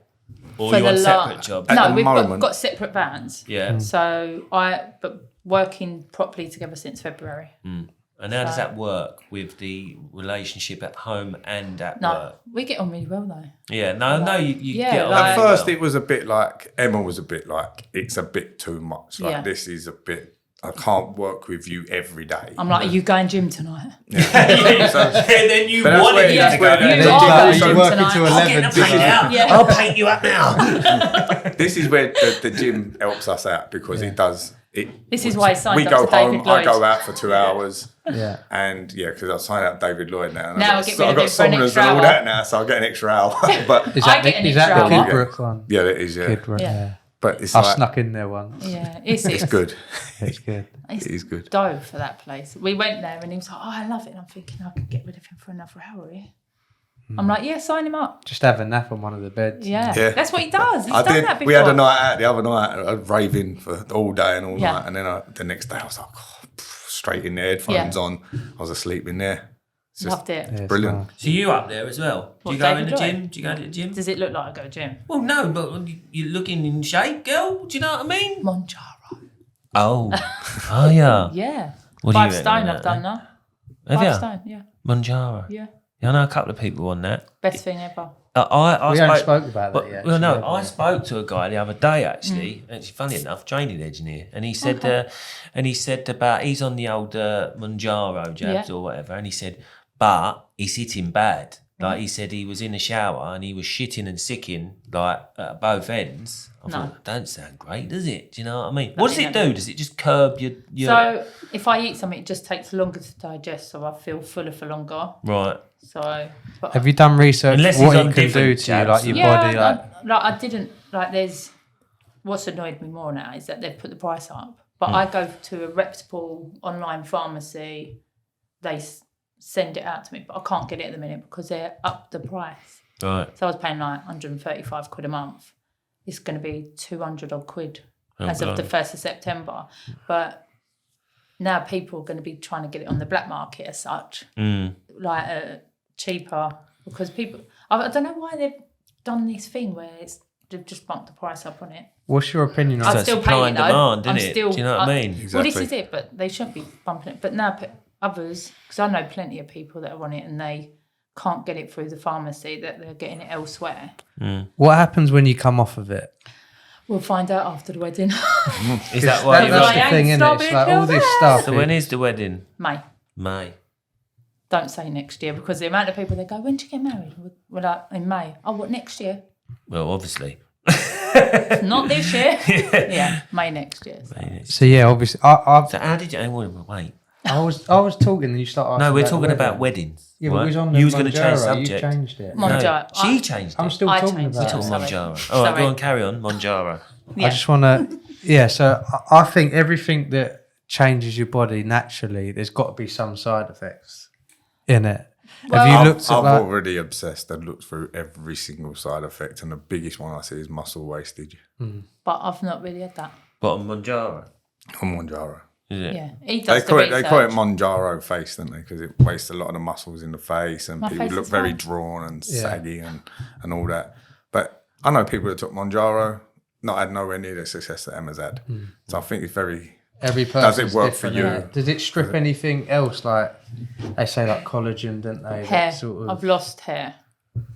Or For you're on the separate jobs? At No, the we've moment- got separate vans. Yeah. So but working properly together since February. And how does that work with the relationship at home and at No, work? we get on really well though. Yeah, no, you Yeah, get on like- At really first, well. it was a bit like, Emma was a bit like, it's a bit too much. Like, Yeah. this is a bit, I can't work with you every day. I'm like, are you going gym tonight? And then you But that's wanted where- him that's to where go. the- You the are gym going also- gym working tonight. to I'll get 11. the paint out. Yeah. I'll paint you up now. This is where the gym helps us out because it does. This is why I signed we up go to David home, I Lloyd. go out for 2 hours. yeah. And because I signed up David Lloyd now. And Now I've I get got, rid I've of got it for an saunas extra and all hour. that now, so I'll get an extra hour. But Is I that, get an is that extra the hour. Kidbrook one? yeah, it is. Yeah, Kidbrook, Yeah. yeah. but it's I like snuck in there once. Yeah, it's good. It's good. It's It is good. dope for that place. We went there and he was like, oh, I love it. And I'm thinking I could get rid of him for another hour here. I'm like, yeah, sign him up. Just have a nap on one of the beds. Yeah, Yeah. that's what he does. He's I done did. that before. We had a night out the other night. I was raving for all day and all Yeah. night, and then the next day I was like, straight in there, headphones on. I was asleep in there. It's just Loved it. Yeah, it's brilliant. nice. So you up there as well? Do What, you go in David the Lloyd? gym? Do you go to the gym? Does it look like I go to gym? Well, no, but you're looking in shape, girl. Do you know what I mean? Monjaro. Oh. Oh, yeah. Yeah. What do you 5 reckon stone about I've done that? now. Have 5 you? stone, yeah. Monjaro. Yeah. Yeah, I know a couple of people on that. Best thing ever. I We haven't spoke about that yet. Well, no, actually, I have we? spoke to a guy the other day actually. Actually, funny enough, training engineer, and he said, about he's on the old Monjaro jabs Yeah. or whatever, and he said, but he's hitting bad. Like he said, he was in the shower and he was shitting and sicking like at both ends. I thought, don't sound great, does it? Do you know what I mean? What does it do? Does it just curb your? So if I eat something, it just takes longer to digest, so I feel fuller for longer. Right. So, but Have you done research Unless what he's on it can do different to you, jabs. like your body? Like, I didn't like. There's what's annoyed me more now is that they've put the price up. But I go to a reputable online pharmacy. They send it out to me, but I can't get it at the minute because they're up the price. Right. So I was paying like 135 quid a month. It's going to be 200 odd quid Oh, as of the blimey. 1st of September. But now people are going to be trying to get it on the black market as such, like cheaper, because people, I don't know why they've done this thing where they've just bumped the price up on it. what's your opinion on I'm So that? still supply paying and though. demand, I'm innit? still, Do you know what I mean? Well, this Exactly. is it, but they shouldn't be bumping it. But now others, because I know plenty of people that are on it and they can't get it through the pharmacy, that they're getting it elsewhere. What happens when you come off of it? We'll find out after the wedding. Is that why That's you're like- the right? thing, ain't isn't it? It's stopping like all this till stuff. So when is the wedding? May. May. Don't say next year, because the amount of people that go, when do you get married? We're like, in May. Oh, what, next year? Well, obviously. Not this year. Yeah, May next year. So. So yeah, obviously, So how did you? Wait. I was talking, and you start. No, asking we're about talking the about wedding. weddings. Yeah, but right? we was on the You was going to change Monjaro, subject. You changed it. Monjaro. She changed it. I'm still I talking changed about it. Talk it. Sorry. Monjaro. All right, Sorry. go on, carry on. Monjaro. I just want to. Yeah, so I think everything that changes your body naturally, there's got to be some side effects in it. Have you looked at I've already obsessed and looked through every single side effect, and the biggest one I see is muscle wastage. But I've not really had that. What, on Monjaro? On Monjaro. Is it? Yeah, he They does call the it research. Monjaro face, don't they? Because it wastes a lot of the muscles in the face, and My people face look is very fine. drawn and saggy and all that. But I know people that took Monjaro, not had nowhere near the success that Emma's had. So I think it's very. every person. Does it work for you? Does it strip anything else? Like they say, like collagen, don't they? Hair. That sort of, I've lost hair.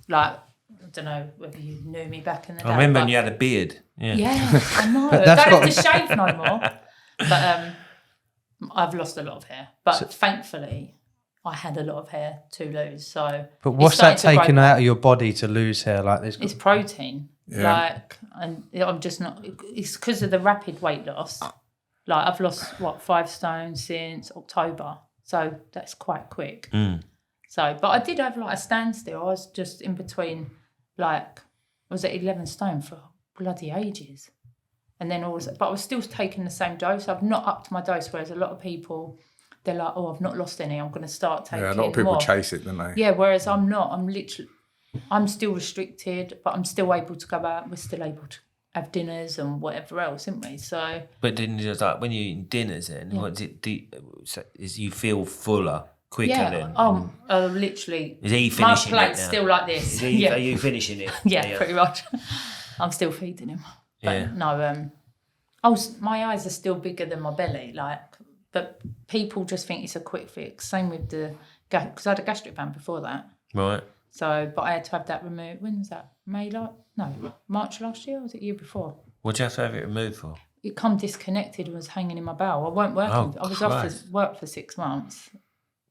Like, I don't know whether you knew me back in the day. I remember but when you had a beard. Yeah. Yeah, I know. But I that's don't have to shave no more. But I've lost a lot of hair. But thankfully, I had a lot of hair to lose. So, but what's it's that starting to taking grow out of your body to lose hair? Like this? It's protein. Yeah. Like, and I'm just not. It's because of the rapid weight loss. Like, I've lost 5 stone since October, so that's quite quick. So, but I did have like a standstill. I was just in between. Like, I was at 11 stone for bloody ages, and then but I was still taking the same dose. I've not upped my dose, whereas a lot of people, they're like, "Oh, I've not lost any. I'm going to start taking Yeah, a lot of people more." chase it, don't they? Yeah, whereas I'm not. I'm still restricted, but I'm still able to go out. We're still able to have dinners and whatever else, isn't we? So. But didn't you, like, when you're eating dinners then, what is you feel fuller quicker then? Literally. Is he My finishing plate's it now? still like this. Are you finishing it? Yeah, pretty much. I'm still feeding him. But no, my eyes are still bigger than my belly. Like, but people just think it's a quick fix. Same with because I had a gastric band before that. Right. So, but I had to have that removed. When was that? March last year, or was it year before? What do you have to have it removed for? It come disconnected and was hanging in my bowel. I weren't working. I was off for work for 6 months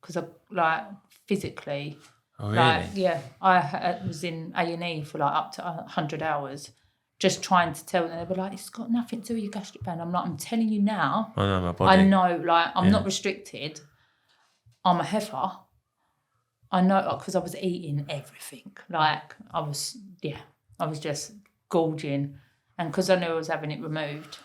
because I physically. Oh really? I was in A&E for up to 100 hours, just trying to tell them. They were like, "It's got nothing to do with your gastric band." I'm like, "I'm telling you now. I know my body. I know, I'm not restricted. I'm a heifer. I know because I was eating everything. I was just gorging, and because I knew I was having it removed,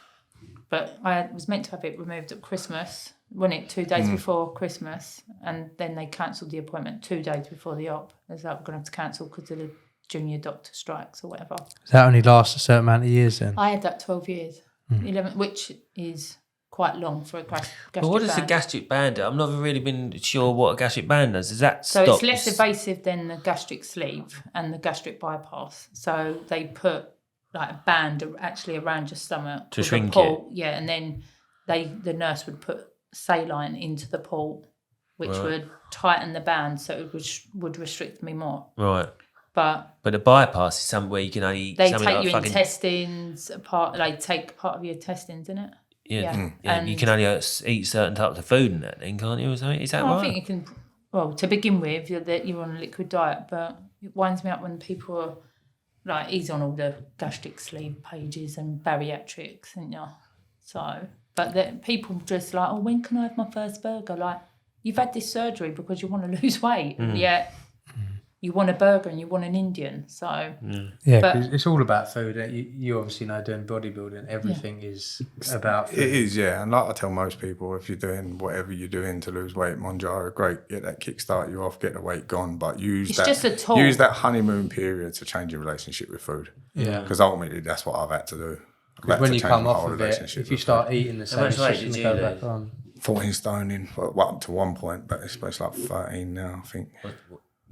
but I was meant to have it removed at Christmas. Wasn't it 2 days before Christmas, and then they cancelled the appointment 2 days before the op. They was like, "We're going to have to cancel because of the junior doctor strikes or whatever." That only lasts a certain amount of years then? I had that 12 years, 11, which is quite long for a gastric But what does a band. gastric band do? I've never really been sure what a gastric band does. Is that So stops? it's less invasive than the gastric sleeve and the gastric bypass. So they put a band actually around your stomach To with a shrink port. Yeah, and then the nurse would put saline into the port, which would tighten the band so it would restrict me more. Right. But the bypass is somewhere you can only eat. they something take like your fucking, intestines apart. They take part of your intestines, innit? Yeah. And You can only eat certain types of food and that thing, can't you? Or something? Is that right? I think you can. Well, to begin with, you're on a liquid diet, but it winds me up when people are he's on all the gastric sleeve pages and bariatrics, isn't you? So, but people just oh, when can I have my first burger? You've had this surgery because you want to lose weight, and yet you want a burger and you want an Indian. So Yeah, but- 'cause it's all about food. You obviously know doing bodybuilding, everything is about food. It is, yeah. And like I tell most people, if you're doing whatever you're doing to lose weight, Monjaro, great, get that kickstart you off, get the weight gone, but use It's just a tool. Use that honeymoon period to change your relationship with food. Yeah. Because ultimately, that's what I've had to do. I've had When to you change come my off whole of it, relationship if you with start food. eating the same much weight shit did and you go lose? back on. 14 stone in, well, up to one point, but it's 13 now, I think.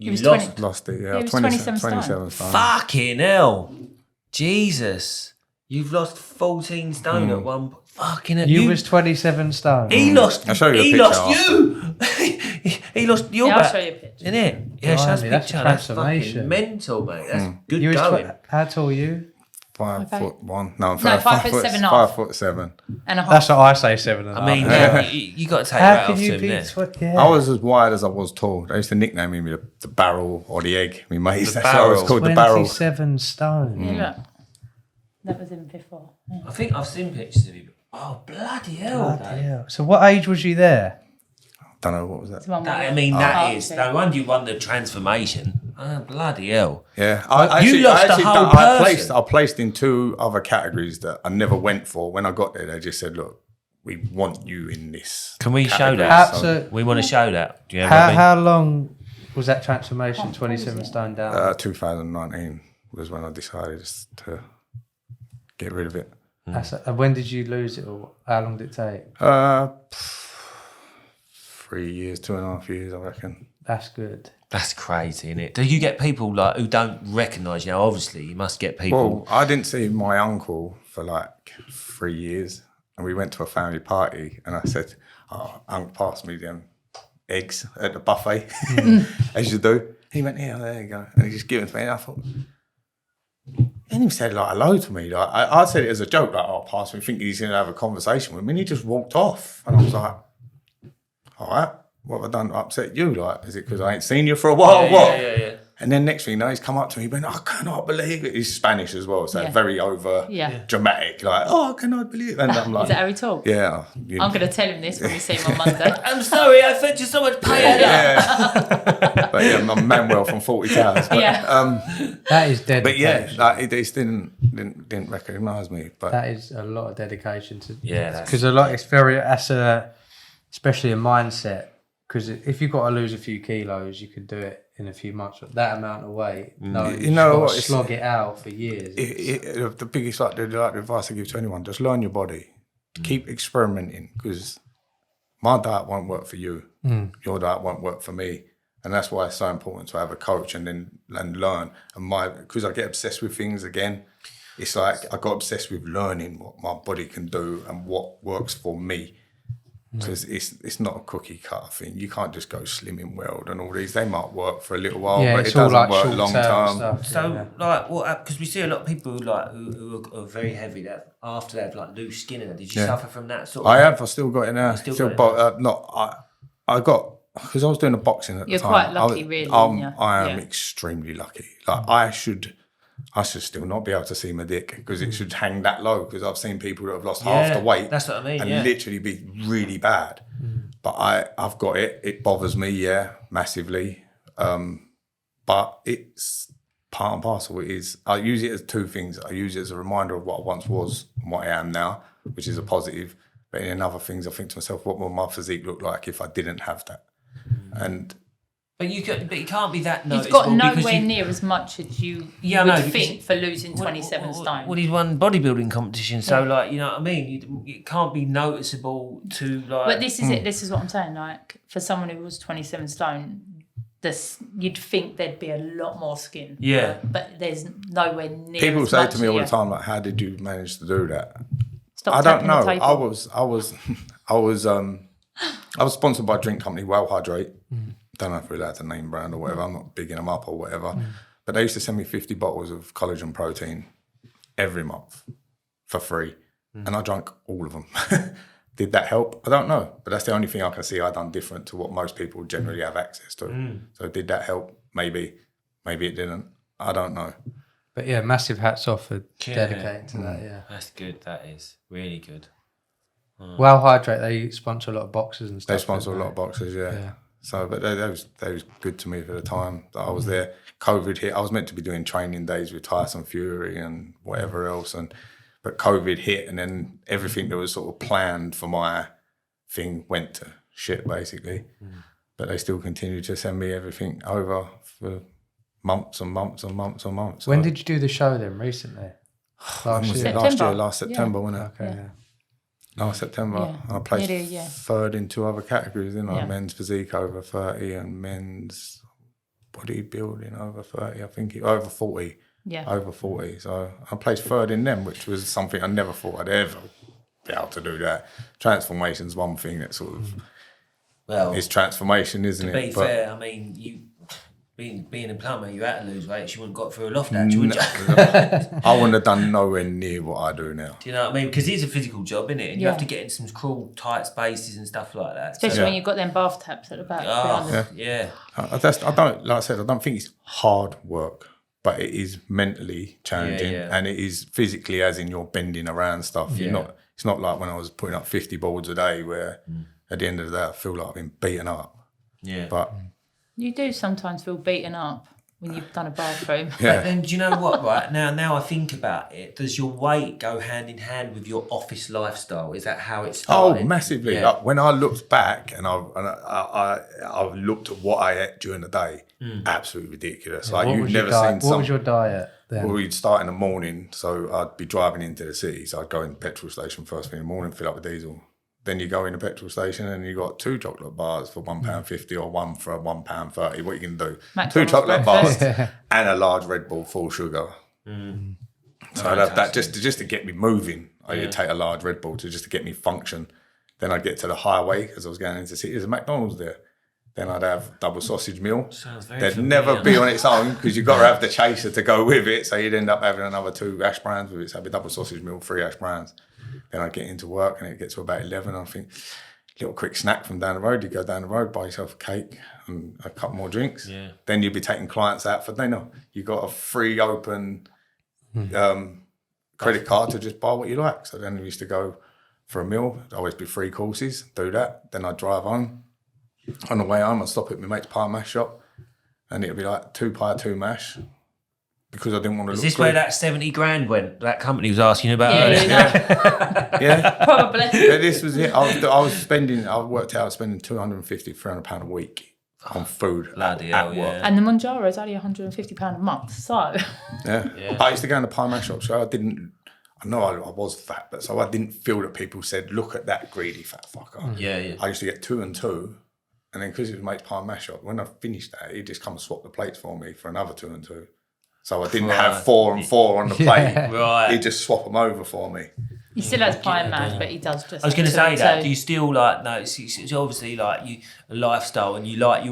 You was lost. 20. Lost it, yeah. it was 27 27 stone. Fucking hell. Jesus. You've lost 14 stone at one point. Fucking hell. You was 27 stone. He lost. I'll show you a He picture lost after. you. He lost your I'll back. show you a picture. Isn't it? Yeah, show us a Blimey, that's a picture. That's transformation. fucking mental, mate. That's good You was going. how tall are you? 5'1". No, I'm No, 5'7.5". 5'7". And a half. That's what I say, 7.5. I mean, you got to take how that can off to you him be? there. I was as wide as I was tall. They used to nickname me the barrel or the egg. Me mates. The That's what I was barrel. called, the barrel. 27 stone. Yeah, look. That was him before. Yeah. I think I've seen pictures of you. Oh, bloody hell. Bloody hell. So what age was you there? Don't know what was that. It's one That, with I mean, the that heart is. shape. No wonder you won the transformation. Bloody hell. Yeah, I placed in 2 other categories that I never went for. When I got there, they just said, "Look, we want you in this." Can we show category." that? So- We want to show that. Do you know what I mean? How long was that transformation? 27 stone down. 2019 was when I decided just to get rid of it. And when did you lose it, or how long did it take? 3 years, 2.5 years, I reckon. That's good. That's crazy, isn't it? Do you get people like who don't recognise you? Now, obviously, you must get people. Well, I didn't see my uncle for like 3 years, and we went to a family party, and I said, "Oh, Uncle, pass me them eggs at the buffet, as you do." He went, "Yeah, there you go," and he just gave it to me, and I thought. And he said like hello to me. Like I said it as a joke, like, "Oh, pass me," thinking he's going to have a conversation with me. And he just walked off, and I was like, "All right, what have I done to upset you? Like, is it because I ain't seen you for a while? Yeah. And then next thing you know, he's come up to me, he went, "I cannot believe it." He's Spanish as well, so very over dramatic, like, "Oh, I cannot believe it." And I'm like, Is that how he talks? "Yeah." I'm going to tell him this when we see him on Monday. I'm sorry, I fed you so much paella. But yeah, I'm Manuel from 40 Towers. But, That is dedication. but yeah, like, he just didn't recognise me. But that is a lot of dedication to. Yeah, because especially a mindset. Because if you've got to lose a few kilos, you can do it in a few months. But that amount of weight, you know, got to slog it out for years. The biggest the advice I give to anyone: just learn your body, keep experimenting. Because my diet won't work for you, your diet won't work for me, and that's why it's so important to have a coach and learn. And because I get obsessed with things again, it's like I got obsessed with learning what my body can do and what works for me. Because it's not a cookie cutter thing. You can't just go Slimming World and all these. They might work for a little while, but it doesn't work long term. Like, what? Because we see a lot of people who are very heavy that after they have like loose skin. And did you suffer from that sort of? I have. I still got it now. I got because I was doing the boxing at the time. You're quite lucky, really. I am extremely lucky. Like I should still not be able to see my dick because it should hang that low. Because I've seen people that have lost half the weight. That's what I mean. And literally be really bad. But I've got it. It bothers me, massively. But it's part and parcel. It is. I use it as 2 things. I use it as a reminder of what I once was and what I am now, which is a positive. But in other things, I think to myself, what would my physique look like if I didn't have that? And. But you can't be that noticeable. You've got nowhere near as much as you would think for losing 27 stone. Well, he's won bodybuilding competition, so like, you know what I mean? It can't be noticeable to like... But this is it. This is what I'm saying. Like, for someone who was 27 stone, you'd think there'd be a lot more skin. Yeah. But there's nowhere near People as say much to me all the time, like, how did you manage to do that? Stop I don't know. the table. I was sponsored by a drink company, Well Hydrate. Don't know if we're allowed to name brand or whatever. I'm not bigging them up or whatever. But they used to send me 50 bottles of collagen protein every month for free. And I drank all of them. Did that help? I don't know. But that's the only thing I can see I done different to what most people generally have access to. So did that help? Maybe. Maybe it didn't. I don't know. But yeah, massive hats off for dedicating to that, That's good. That is really good. Well Hydrate, they sponsor a lot of boxers and stuff. They sponsor a lot of boxers, yeah. So, but they was good to me for the time that I was there. COVID hit. I was meant to be doing training days with Tyson Fury and whatever else, but COVID hit, and then everything that was sort of planned for my thing went to shit, basically. But they still continued to send me everything over for months and months and months and months. When did you do the show then? Recently? Last September, wasn't it? Okay, Last September, I placed third in 2 other categories, men's physique over 30 and men's bodybuilding over 30, I think, over 40. Yeah. Over 40. So I placed third in them, which was something I never thought I'd ever be able to do that. Transformation's one thing that sort of is transformation, isn't it? To be fair, I mean, you being a plumber, you had to lose weight. You wouldn't got through a loft actually, would you? I wouldn't have done nowhere near what I do now. Do you know what I mean? Because it's a physical job, isn't it? And you have to get in some cruel, tight spaces and stuff like that. Especially when you've got them bath taps at the back. I don't think it's hard work, but it is mentally challenging and it is physically, as in you're bending around stuff. It's not like when I was putting up 50 boards a day where at the end of the day I feel like I've been beaten up. Yeah. But you do sometimes feel beaten up. when you've done a bathroom. But then, do you know what? Right now, I think about it. Does your weight go hand in hand with your office lifestyle? Is that how it started? Oh, massively. Yeah. Like, when I looked back and I looked at what I ate during the day, absolutely ridiculous. Like, you've never seen What was your diet then? Well, we'd start in the morning, so I'd be driving into the city. So I'd go in the petrol station first thing in the morning, fill up with diesel. Then you go in the petrol station and you got 2 chocolate bars for £1.50 or one for £1.30. What are you going to do? McDonald's 2 chocolate breakfast. bars and a large Red Bull full sugar. So I'd have that just to get me moving. I'd take a large Red Bull just to get me function. Then I'd get to the highway because I was going into the city. There's a McDonald's there. Then I'd have double sausage meal. Sounds very They'd familiar. never be on its own because you've got to have the chaser to go with it. So you'd end up having another 2 hash browns with it. So it'd be double sausage meal, 3 hash browns. Then I'd get into work and it'd get to about 11. And I think, little quick snack from down the road. You go down the road, buy yourself a cake and a couple more drinks. Yeah. Then you'd be taking clients out for dinner. You got a free open credit card to just buy what you like. So then we used to go for a meal. It'd always be 3 courses. Do that. Then I'd drive home. On the way home, I'd stop at my mate's pie mash shop, and it'd be like 2 pie, 2 mash, because I didn't want to. Is look this good. where that 70 grand went? That company was asking you about Yeah, earlier. Yeah. Probably. Yeah, this was it. I worked out I was spending £250, £300 a week on food Bloody at hell, work. yeah. And the Monjaro is only £150 a month. So Yeah. I used to go in the pie mash shop, so I know I was fat, but so I didn't feel that people said, look at that greedy fat fucker. Yeah. I used to get 2 and 2, and then because it was mate's pie mash shop, when I finished that, he'd just come and swap the plates for me for another 2 and 2. So I didn't have 4 and 4 on the plate. Right. He'd just swap them over for me. he still has pie and mash, but he does just. I was going to 2 say and that. 2. Do you still like? No, it's obviously like a lifestyle, and you like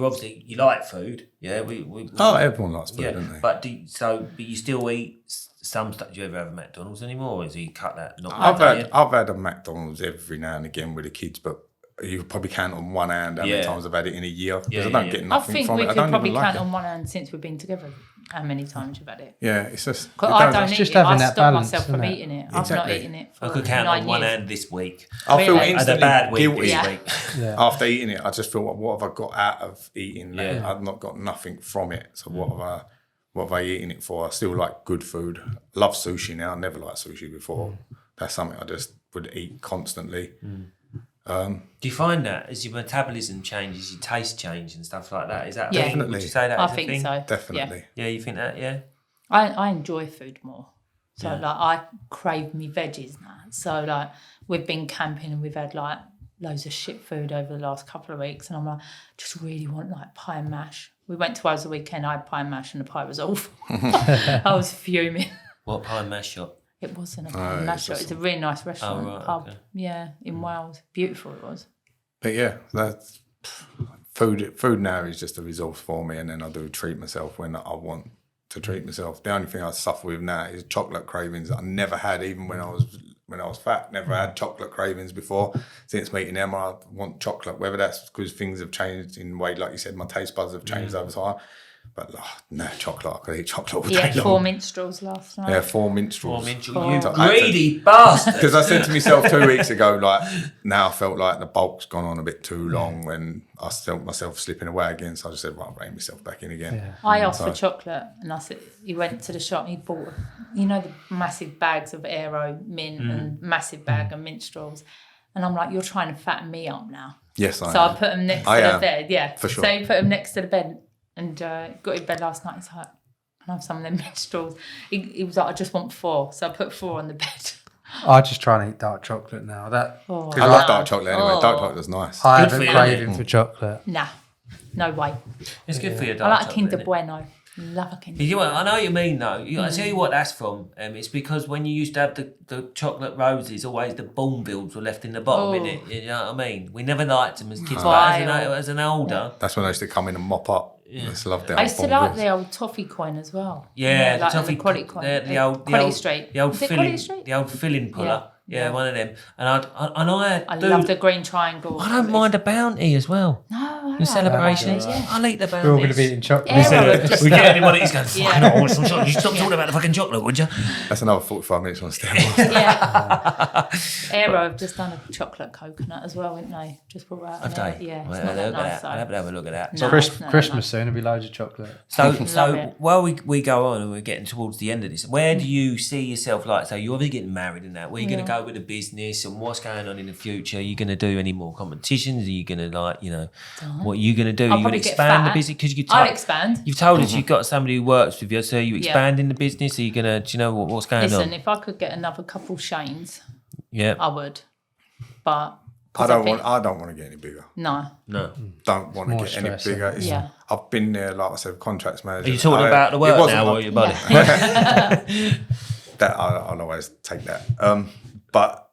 food. Yeah, we Oh, everyone likes food, yeah. don't they? But you still eat some stuff. Do you ever have a McDonald's anymore? Or is he cut that? Not I've had a McDonald's every now and again with the kids, but you probably count on one hand how many times I've had it in a year, because I don't get I nothing think from we it. I could don't probably even like count it. on one hand since we've been together how many times you've had it. Yeah, it's just. Because I don't it's eat just it. having I that stopped balance, myself from isn't it? eating it. I've not Exactly. eaten it for I could count 9 on one years. hand this week. I feel Really? I had a instantly bad week guilty this Yeah. week. after eating it. I just feel, what have I got out of eating that? Yeah. I've not got nothing from it. So what have I eaten it for? I still like good food. I love sushi now. I never liked sushi before. That's something I just would eat constantly. Do you find that as your metabolism changes, your taste change and stuff like that? Is that Yeah. Definitely. Would you say that? I is a think thing? so. Definitely. Yeah, you think that? Yeah. I enjoy food more. So like I crave me veggies now. So like we've been camping and we've had like loads of shit food over the last couple of weeks, and I'm like, just really want like pie and mash. We went to ours the weekend, I had pie and mash and the pie was awful. I was fuming. What pie and mash shop? It wasn't a pie and mash shop. It's a really nice restaurant, right, pub. okay. Yeah, in Wales. Beautiful it was. But yeah, that's food now is just a resource for me, and then I do treat myself when I want to treat myself. The only thing I suffer with now is chocolate cravings that I never had, even when I was fat. Never had chocolate cravings before. Since meeting Emma, I want chocolate, whether that's because things have changed in the way, like you said, my taste buds have changed over time. But no, chocolate, I could eat chocolate all day Yeah, 4 long. minstrels last night. Yeah, 4 minstrels. You Oh. greedy bastard. Because I said to myself 2 weeks ago, like, now I felt like the bulk's gone on a bit too long when I felt myself slipping away again. So I just said, right, rein myself back in again. Yeah. I asked for chocolate, and I said he went to the shop and he bought, the massive bags of Aero mint and massissive bag of minstrels, and I'm like, you're trying to fatten me up now. Yes, I So am. I put them next I to am, the bed. Yeah, for sure. So he put them next to the bed and got in bed last night. He's like, can I have some of them minstrels? He was like, I just want 4, so I put 4 on the bed. I just try and eat dark chocolate now. Oh, I love dark chocolate anyway. Dark chocolate's nice. I Good have for a you. craving for chocolate. Nah, no way. It's good for your I dark like a chocolate, Kinder innit? Bueno. Love a Kinder. You know, I know what you mean though. I tell you what that's from. It's because when you used to have the chocolate roses, always the Bournevils were left in the bottom, innit? You know what I mean? We never liked them as kids, but as an older, That's when I used to come in and mop up. I just loved it. I used to like the old toffee coin as well. yeah, like the toffee quality coin. the old Quality Street. the old Is it filling, Quality Street? the old filling puller. Yeah. Yeah, one of them. And I I love the green triangle. I don't mind a bounty as well. No, Oh, The celebrations. Yeah. I'll eat the We're all going to be bandits. eating chocolate. We get anybody who's going, fucking Yeah. I want some chocolate. You stop talking about the fucking chocolate, would you? That's another 45 minutes on steroids. Yeah. Aero have just done a chocolate coconut as well, haven't they? Just brought out. Have they? Yeah. Well, It's not that nice. I'll have a look at that. No, Christmas soon, there'll be loads of chocolate. So it. while we go on and we're getting towards the end of this, where do you see yourself like? So you're obviously getting married and that. Where are you going to go with the business and what's going on in the future? Are you going to do any more competitions? Are you going to what are you going to do? Are you going to expand the business? Because I'll expand. You've told us you've got somebody who works with you. So are you expanding the business? Are you going to? Do you know what's going on? Listen, if I could get another couple Shanes, Yeah. I would. But I don't want to get any bigger. No. Don't want to More get any stress, bigger. It's, Yeah. I've been there, like I said, contracts manager. Are you talking about the work now or your body? That I'll always take that. But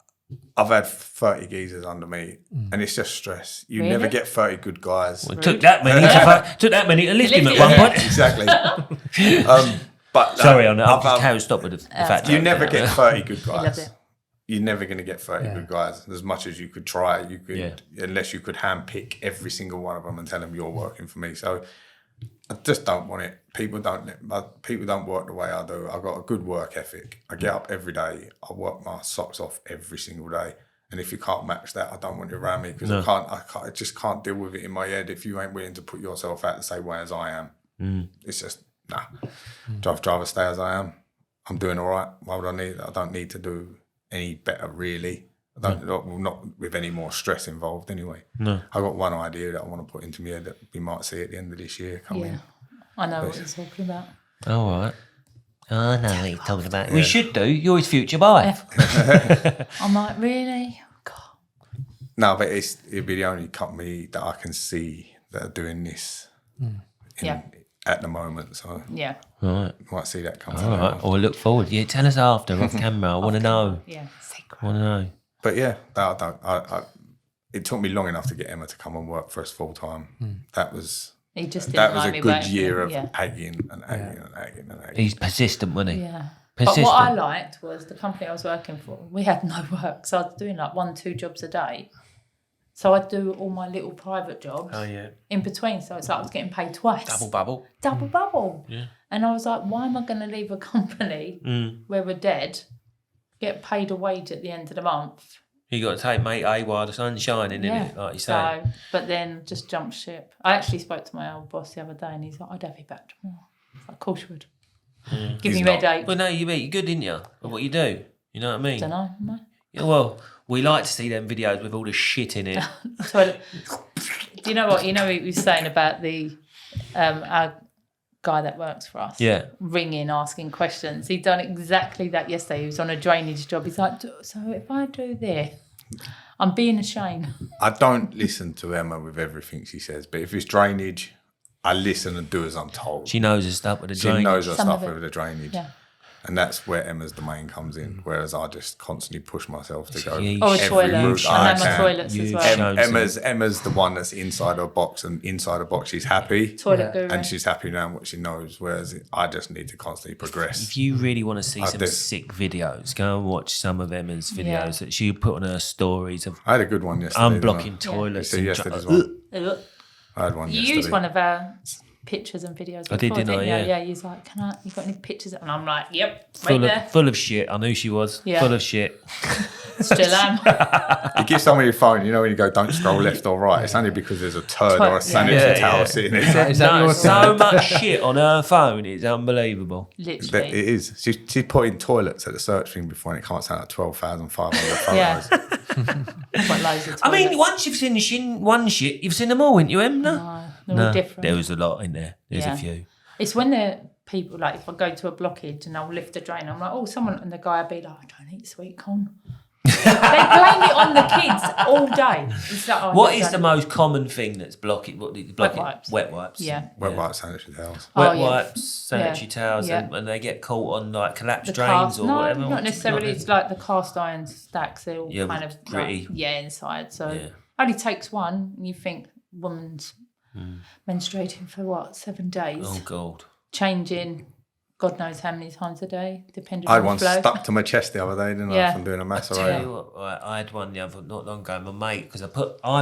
I've had 30 geezers under me, and it's just stress. You never get 30 good guys. Well, it took that many to lift him at one point. Exactly. But Sorry, I just can't stop with the fact. you never get 30 good loves guys. it. You're never going to get 30 good guys. As much as you could try, you could unless you could handpick every single one of them and tell them you're working for me. So I just don't want it. People don't work the way I do. I've got a good work ethic. I get up every day. I work my socks off every single day. And if you can't match that, I don't want you around me because I just can't deal with it in my head if you ain't willing to put yourself out the same way as I am. It's just, nah. I'd rather stay as I am. I'm doing all right. Why would I don't need to do any better, really. Not with any more stress involved anyway. No. I got one idea that I want to put into my head that we might see at the end of this year coming. I know what you're talking about. All right. I know what you're talking about. We should do. You're his future wife. I'm like, really? God. No, but it'd be the only company that I can see that are doing this at the moment. So Yeah. Right. might see that come. All right. Or look forward. Yeah, tell us after off camera. I want to know. Yeah. Secret. I want to know. But yeah, it took me long enough to get Emma to come and work for us full time. That was He just didn't that was like a me good waiting. year of Yeah. agging and agging and agging and agging. He's persistent, wasn't he? Yeah. Persistent. But what I liked was the company I was working for, we had no work. So I was doing like 1-2 jobs a day. So I'd do all my little private jobs in between. So it's like I was getting paid twice. Double bubble. Yeah. And I was like, why am I going to leave a company where we're dead, get paid a wage at the end of the month? You got to take mate A while the sun's shining, innit? Like you say. So, but then just jump ship. I actually spoke to my old boss the other day and he's like, I'd have you back tomorrow. I was like, of course you would. Give me a headache. Well, no, you're good, didn't you? Of what you do. You know what I mean? Don't know. No. Yeah, well, we like to see them videos with all the shit in it. So, do you know what? You know, he was saying about the our guy that works for us. Yeah. Ringing, asking questions. He'd done exactly that yesterday. He was on a drainage job. He's like, so if I do this, I'm being ashamed. I don't listen to Emma with everything she says, but if it's drainage, I listen and do as I'm told. She knows her stuff with the She drainage. knows her Some stuff of it. with the drainage. Yeah. And that's where Emma's domain comes in, whereas I just constantly push myself to go Yeah, Or a every toilet. route I I know my can. toilets as well. Emma's the one that's inside her box, and inside her box she's happy. Toilet guru. And she's happy now in what she knows, whereas I just need to constantly progress. If you really want to see some do. sick videos, go and watch some of Emma's videos that she put on her stories of I had a good one yesterday. unblocking toilets. So and yesterday's one. Ugh. I had one You yesterday. used one of our pictures and videos. I did, before, didn't I? you? Yeah. Yeah. He's like, you got any pictures? And I'm like, yep, right there. full of shit. I knew she was. Yeah. Full of shit. Still am. You give someone your phone, you know when you go, don't scroll left or right, it's only because there's a turd or a sanitary towel sitting there. Is that No, your so much shit on her phone. It's unbelievable. Literally. It is. She put in toilets at the search thing before, and it comes out at 12,500 photos. Yeah. Got loads of I mean, toilets. once you've seen the one shit, you've seen them all, haven't you, Em? No, they're all different. There was a lot in there. There's Yeah. a few. It's when the people, like, if I go to a blockage and I'll lift the drain, I'm like, oh, someone, and the guy will be like, I don't eat sweet corn. They blame it on the kids all day. It's like, oh, What I is don't- the most common thing that's blocking? Blocking? wipes. Wet wipes. Yeah. Wet wipe sanitary towels. Wet Oh, yeah. wipes, sanitary Yeah. towels, Yeah. and they get caught on like collapsed The drains cast, or no, whatever. not necessarily. It's like the cast iron stacks. They're all Yeah, kind of gritty. like, inside. So Yeah. only takes one, and you think woman's menstruating for what, 7 days, Oh god. changing, God knows how many times a day, depending I had on one the flow. stuck to my chest the other day, didn't I, Yeah. from doing a Tell macerator. you what, right, I had one the other not long ago. My mate, because I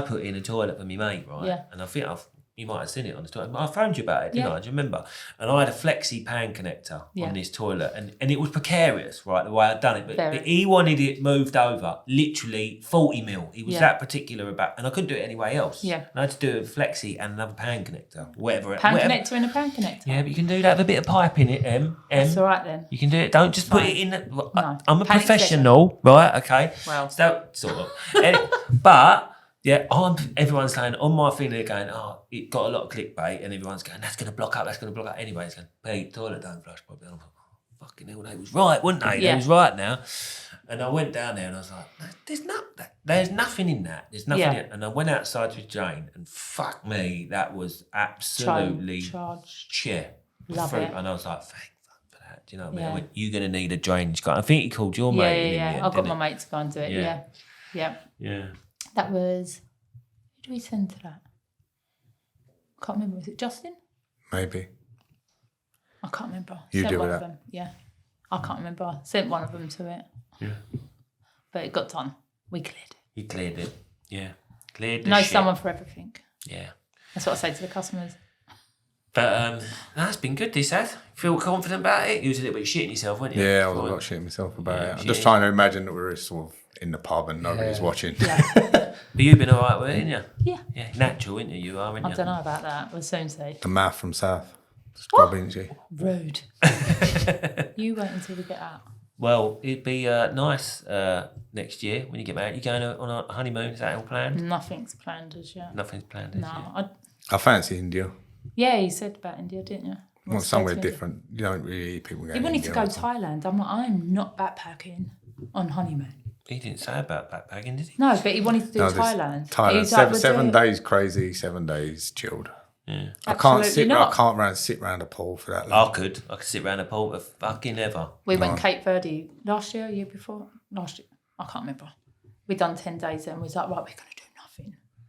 put in a toilet for my mate, right? Yeah. And I think you might have seen it on the toilet. I phoned you about it, didn't Yeah. I? Do you remember? And I had a flexi pan connector Yeah. on this toilet, and it was precarious, right? The way I'd done it, but Very. he wanted it moved over, literally 40 mil. He was Yeah. that particular about, and I couldn't do it anyway else. Yeah. And I had to do a flexi and another pan connector, whatever. Pan whatever. connector and a pan connector. Yeah, but you can do that with a bit of pipe in it, That's all right then. You can do it. Don't just put Fine. it in. No. I'm a Panic professional, right? Okay. Well. So sort of. But yeah, everyone's saying on my thing. They're going, oh, it got a lot of clickbait, and everyone's going, that's going to block up. That's going to block up. Anyway, it's going, hey, toilet don't flush properly. I'm like, oh, fucking hell, they was right, weren't they? Yeah. They was right now. And I went down there and I was like, there's nothing in that. There's nothing in it. And I went outside with Jane, and fuck me, that was absolutely Charged. yeah. Love fruit. it. And I was like, thank fuck for that. Do you know what I mean? Yeah. I went, you're going to need a drainage guy. I think he called your Yeah, mate. yeah. in the end, I've got didn't my mate to go and do it. Yeah. Yeah. Yeah. That was, who do we send to that? I can't remember. Was it Justin? Maybe. I can't remember. You Sent do one that. of them. Yeah. I can't remember. I sent one of them to it. Yeah. But it got done. We cleared it. You cleared it. Yeah. Cleared the Know shit. someone for everything. Yeah. That's what I say to the customers. But that's been good, this ad. Feel confident about it? You was a little bit shitting yourself, weren't you? Yeah, I was a lot shitting myself about Yeah, it. I'm shit. just trying to imagine that we're sort of in the pub and nobody's watching. Yeah. But you've been all right with it, ain't you? Yeah. Yeah, natural, ain't you? You are, ain't you? I don't know about that. We'll soon see. The mouth from South. Scrub, isn't she? Rude. You wait until we get out. Well, it'd be nice next year when you get married. You going on a honeymoon? Is that all planned? Nothing's planned as yet. Nothing's planned. No. I fancy India. Yeah, you said about India, didn't you? I want Wants to go somewhere to India. different. You don't really hear people going He wanted India to go all to the time. Thailand. I'm like, I'm not backpacking on honeymoon. He didn't say about backpacking, did he? No, but he wanted to do No, there's Thailand. Thailand. He's like, we'll Seven do it. days crazy, 7 days chilled. Yeah. I can't Absolutely sit. not. I can't sit round a pool for that long. I could sit round a pool, but fucking ever. We went Cape Verde last year, year before? Last year. I can't remember. We done 10 days then. We was like, right, we're going to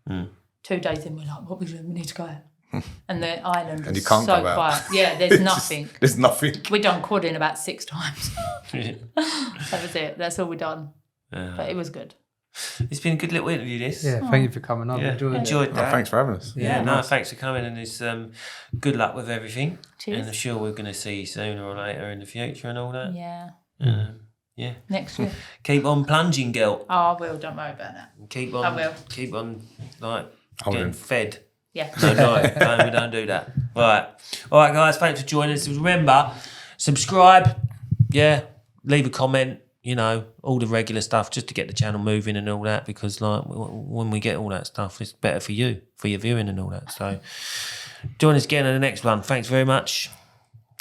do nothing. 2 days in, we're like, what we doing? We need to go out. And the island And was you can't so go out. quiet. Yeah, there's nothing. There's nothing. We done quadding about 6 times. That was it. That's all we done. But it was good. It's been a good little interview, this. Yeah, thank you for coming on. Yeah, Enjoyed it. enjoyed Oh, that. thanks for having us. Yeah, no, thanks for coming, and it's good luck with everything. Cheers. And I'm sure we're going to see you sooner or later in the future and all that. Yeah. Yeah. Next year. Keep on plunging, girl. Oh, I will. Don't worry about that. Keep on. I will. Keep on, like, I getting will. fed. Yeah. No, we don't do that. Right. All right, guys, thanks for joining us. Remember, subscribe. Yeah. Leave a comment. You know, all the regular stuff just to get the channel moving and all that, because like when we get all that stuff, it's better for you, for your viewing and all that. So join us again in the next one. Thanks very much.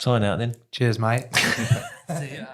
Sign out then. Cheers, mate. See ya.